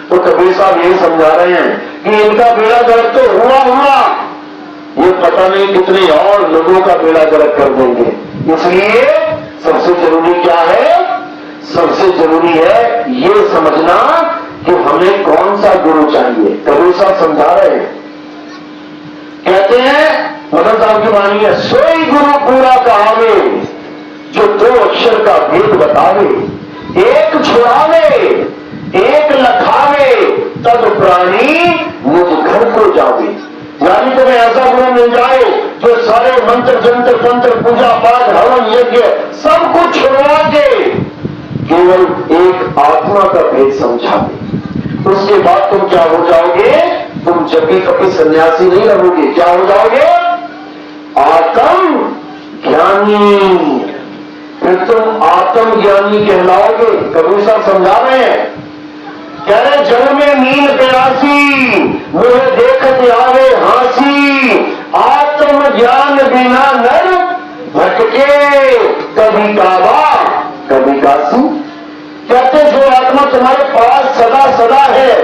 तो कबीर साहब यही समझा रहे हैं कि इनका बेड़ा गर्क तो हुआ, ये पता नहीं कितने और लोगों का बेड़ा गर्क कर देंगे। इसलिए सबसे जरूरी क्या है? सबसे जरूरी है ये समझना कि हमें कौन सा गुरु चाहिए। कबीर साहब समझा रहे हैं, कहते हैं मदन साहब की वाणी है, सोई गुरु पूरा कहावे, जो 2 अक्षर का भेद बतावे, एक छुड़ावे एक लखावे, तब प्राणी मुझ घर को जावे। यानी तुम्हें ऐसा गुरु मिल जाए जो सारे मंत्र जंत्र तंत्र पूजा पाठ हवन यज्ञ सब कुछ छुड़वा के केवल एक आत्मा का भेद समझा दे। उसके बाद तुम क्या हो जाओगे? तुम जपी कभी सन्यासी नहीं रहोगे। क्या हो जाओगे? आत्म ज्ञानी। फिर तुम आत्म ज्ञानी कहलाओगे। कबीर साहब समझा रहे हैं, कह रहे जल में नील प्यासी, मुझे देखत आवे हासी, आत्म ज्ञान बिना नर भटके, कभी काबा कभी काशी। कहते जो आत्मा तुम्हारे पास सदा सदा है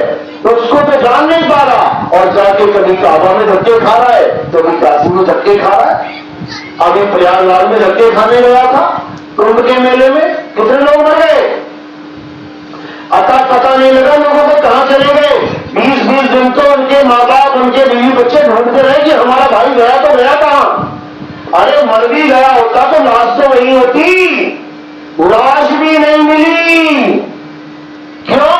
उसको तो जान नहीं पा रहा, और जाके कभी काबा में धक्के खा रहा है, कभी काशी में धक्के खा रहा है। अभी प्रयागराज में धक्के खाने गया था कुंभ के मेले में, कितने लोग मर गए, अतः पता नहीं लगा लोगों को कहां चले गए। 20-20 दिन तो उनके माँ बाप उनके बीवी बच्चे ढूंढते रहे कि हमारा भाई गया तो गया कहां। अरे मर भी गया होता तो लाश तो वही होती, लाश भी नहीं मिली। क्यों?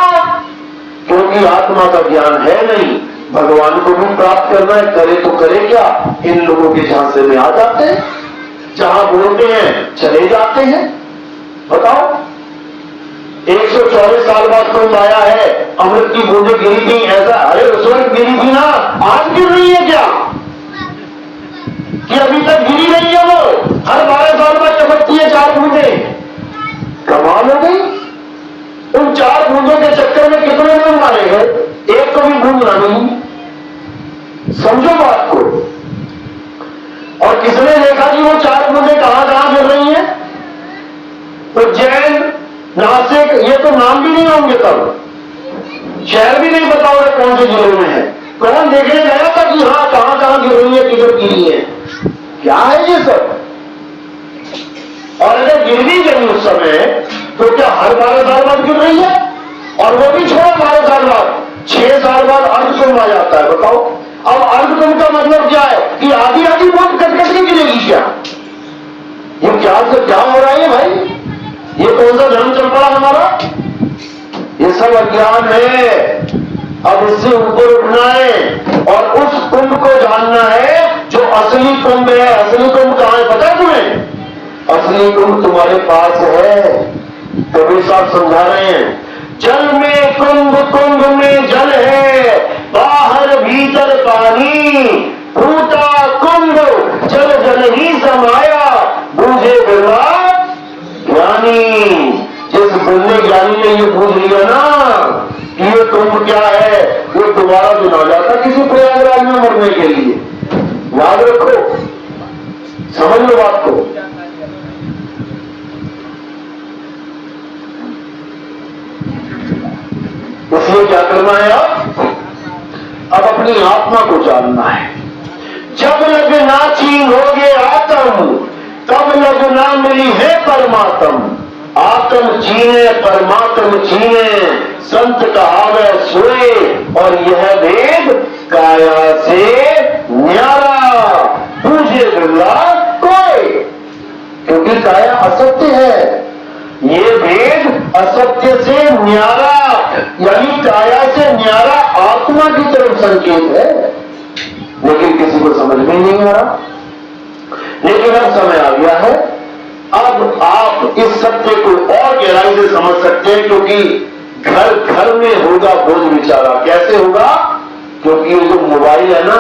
क्योंकि आत्मा का ज्ञान है नहीं। भगवान को भी प्राप्त करना है, करे तो करे क्या? इन लोगों के झांसे में आ जाते हैं, जहां बोलते हैं चले जाते हैं। बताओ, 124 साल बाद कुंभ आया है, अमृत की बूंदें गिरी थी, ऐसा अरे उस वक्त गिरी थी ना, आज गिर रही है क्या? कि अभी तक गिरी नहीं है? वो हर 12 साल बाद चमकती है 4 बूंदें। कमाल हो गई। उन 4 बूंदों के चक्कर में कितने लोग मारे गए, एक को भी बूंद ना नहीं। समझो बात को। और किसने देखा कि वो 4 बूंदें कहां गिर रही हैं? उज्जैन, नासिक, ये तो नाम भी नहीं होंगे, तब शहर भी नहीं पता होगा कौन से जिले में है। कौन देखने गया था कि हाँ कहां गिर रही है, किधर गिरी है? क्या है ये सब? और अगर गिर भी गई उस समय तो क्या हर 12 साल बाद गिर रही है? और वो भी छोड़ा 12 साल बाद, 6 साल बाद अर्ध कुंभ आ जाता है। बताओ, अब अर्ध कुंभ का मतलब क्या है? कि आधी आधी बहुत कटकट के गिरेगी क्या? ये क्या हो रहा है भाई? ये कौन सा धर्म चल पड़ा हमारा? ये सब अज्ञान है। अब इससे ऊपर उठना है और उस कुंभ को जानना है जो असली कुंभ है। असली कुंभ कहां है पता है तुम्हें? असली कुंभ तुम्हारे पास है। कबीर साहब समझा रहे हैं, जल में कुंभ, कुंभ में जल है, बाहर भीतर पानी, फूटा कुंभ जल जल ही समाया, बूझे बिरला ज्ञानी। जिस बुझने ज्ञानी ने ये बूझ लिया ना कि ये कुंभ क्या है, वो दोबारा चुना जाता किसी प्रयागराज में मरने के लिए। याद रखो, समझ लो बात को। करना है? अब अपनी आत्मा को जानना है। जब लग ना छीनोगे आत्म, तब लग ना मिली है परमात्म। आत्म चीने परमात्म चीने, संत कहावे सोए, और यह वेद काया से न्यारा, पूजे बिरला कोई। क्योंकि काया असत्य है, ये वेद असत्य से न्यारा, यानी काया से न्यारा आत्मा की तरफ संकेत है। लेकिन किसी को समझ में नहीं आ रहा। लेकिन अब समय आ गया है, अब आप इस सत्य को और गहराई से समझ सकते हैं, क्योंकि घर घर में होगा बोध विचारा। कैसे होगा? क्योंकि ये जो मोबाइल है ना,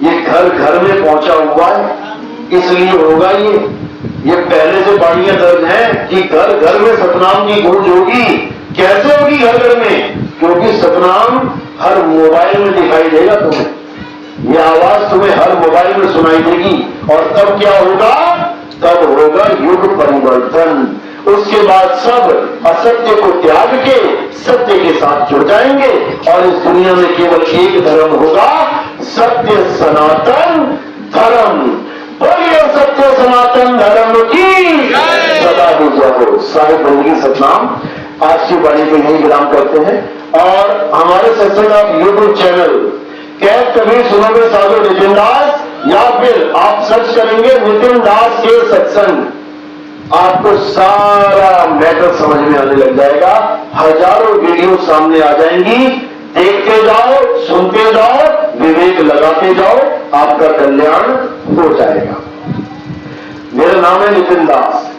ये घर घर में पहुंचा हुआ है, इसलिए होगा ये पहले से बाणियां दर्ज हैं कि घर घर में सतनाम की गूंज होगी। कैसे होगी घर घर में? क्योंकि सतनाम हर मोबाइल में दिखाई देगा तुम्हें, ये आवाज तुम्हें हर मोबाइल में सुनाई देगी। और तब क्या होगा? तब होगा युग परिवर्तन। उसके बाद सब असत्य को त्याग के सत्य के साथ जुड़ जाएंगे, और इस दुनिया में केवल एक धर्म होगा, सत्य सनातन धर्म। बोलिए सत्य सनातन धर्म की सदा ही जय हो। साहिब बंदगी सतनाम। आज की वाणी को यही विराम करते हैं, और हमारे सत्संग आप यूट्यूब चैनल कैद कबीर सुनोगे साधु नितिन दास, या फिर आप सर्च करेंगे नितिन दास के सत्संग, आपको सारा मैटर समझ में आने लग जाएगा। हजारों वीडियो सामने आ जाएंगी, देखते जाओ, सुनते जाओ, विवेक लगाते जाओ, आपका कल्याण हो जाएगा। मेरा नाम है नितिन दास।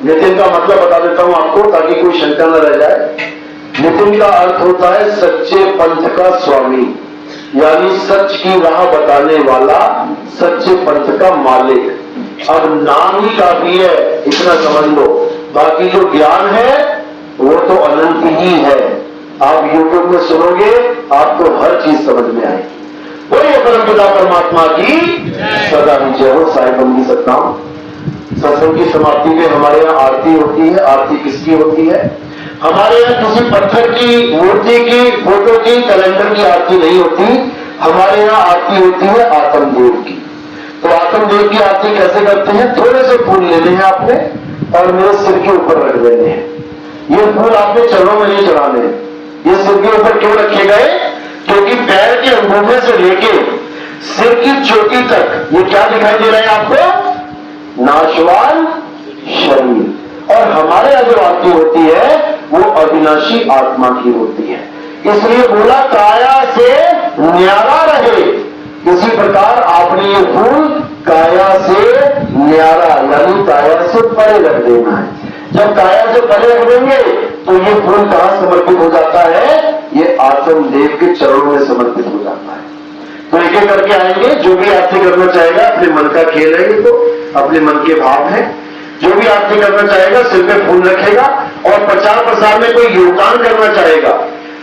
नितिन का मतलब बता देता हूं आपको, ताकि कोई शंका न रह जाए। नितिन का अर्थ होता है सच्चे पंथ का स्वामी, यानी सच की राह बताने वाला, सच्चे पंथ का मालिक। अब नाम ही काफी है, इतना समझ लो। बाकी जो ज्ञान है वो तो अनंत ही है। आप यूट्यूब में सुनोगे, आपको हर चीज समझ में आएगी। बोलिए परमपिता परमात्मा की सदा ही जय हो। साहिब बंदगी सतनाम। सत्संग की समाप्ति में हमारे यहाँ आरती होती है। आरती किसकी होती है? हमारे यहाँ किसी पत्थर की, मूर्ति की, फोटो की, कैलेंडर की आरती नहीं होती। हमारे यहाँ आरती होती है आत्मदेव की। तो आत्मदेव की आरती कैसे करते हैं? थोड़े से फूल लेने हैं आपने, और मेरे सिर के ऊपर रख देने हैं। ये फूल आपने चरणों में नहीं चढ़ाने। ये सिर के ऊपर क्यों रखे गए? क्योंकि पैर के अंगूठे से लेके सिर की चोटी तक ये क्या दिखाई दे रहा है आपको? नाशवान शरीर। और हमारे यहां जो आरती होती है वो अविनाशी आत्मा की होती है। इसलिए बोला काया से न्यारा रहे। इसी प्रकार आपने ये फूल काया से न्यारा, यानी काया से परे रख देना है। जब काया से परे रख देंगे तो ये फूल कहां समर्पित हो जाता है? ये आत्मदेव के चरणों में समर्पित हो जाता है। तो एक एक करके आएंगे। जो भी आरती करना चाहेगा, अपने मन का खेल है, तो अपने मन के भाव है। जो भी आरती करना चाहेगा सिर पे फूल रखेगा, और प्रचार प्रसार में कोई योगदान करना चाहेगा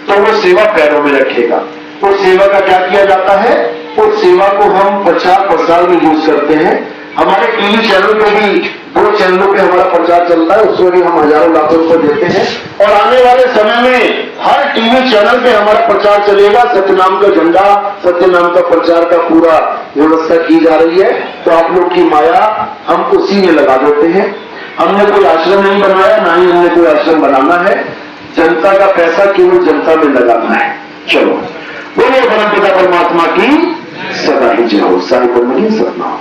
तो वो सेवा पैरों में रखेगा। उस सेवा का क्या किया जाता है? उस सेवा को हम प्रचार प्रसार में यूज करते हैं। हमारे टीवी चैनल पे भी 2 चैनलों पे हमारा प्रचार चलता है, उसमें भी हम हजारों लाखों को देते हैं। और आने वाले समय में हर टीवी चैनल पे हमारा प्रचार चलेगा। सत्यनाम का झंडा, सत्यनाम का प्रचार का पूरा व्यवस्था की जा रही है। तो आप लोग की माया हम उसी में लगा देते हैं। हमने कोई आश्रम नहीं बनवाया, ना ही हमने कोई आश्रम बनाना है। जनता का पैसा केवल जनता में लगाना है। चलो बोलिए परमपिता परमात्मा की सदा ही जय हो। साहिब बंदगी सतनाम।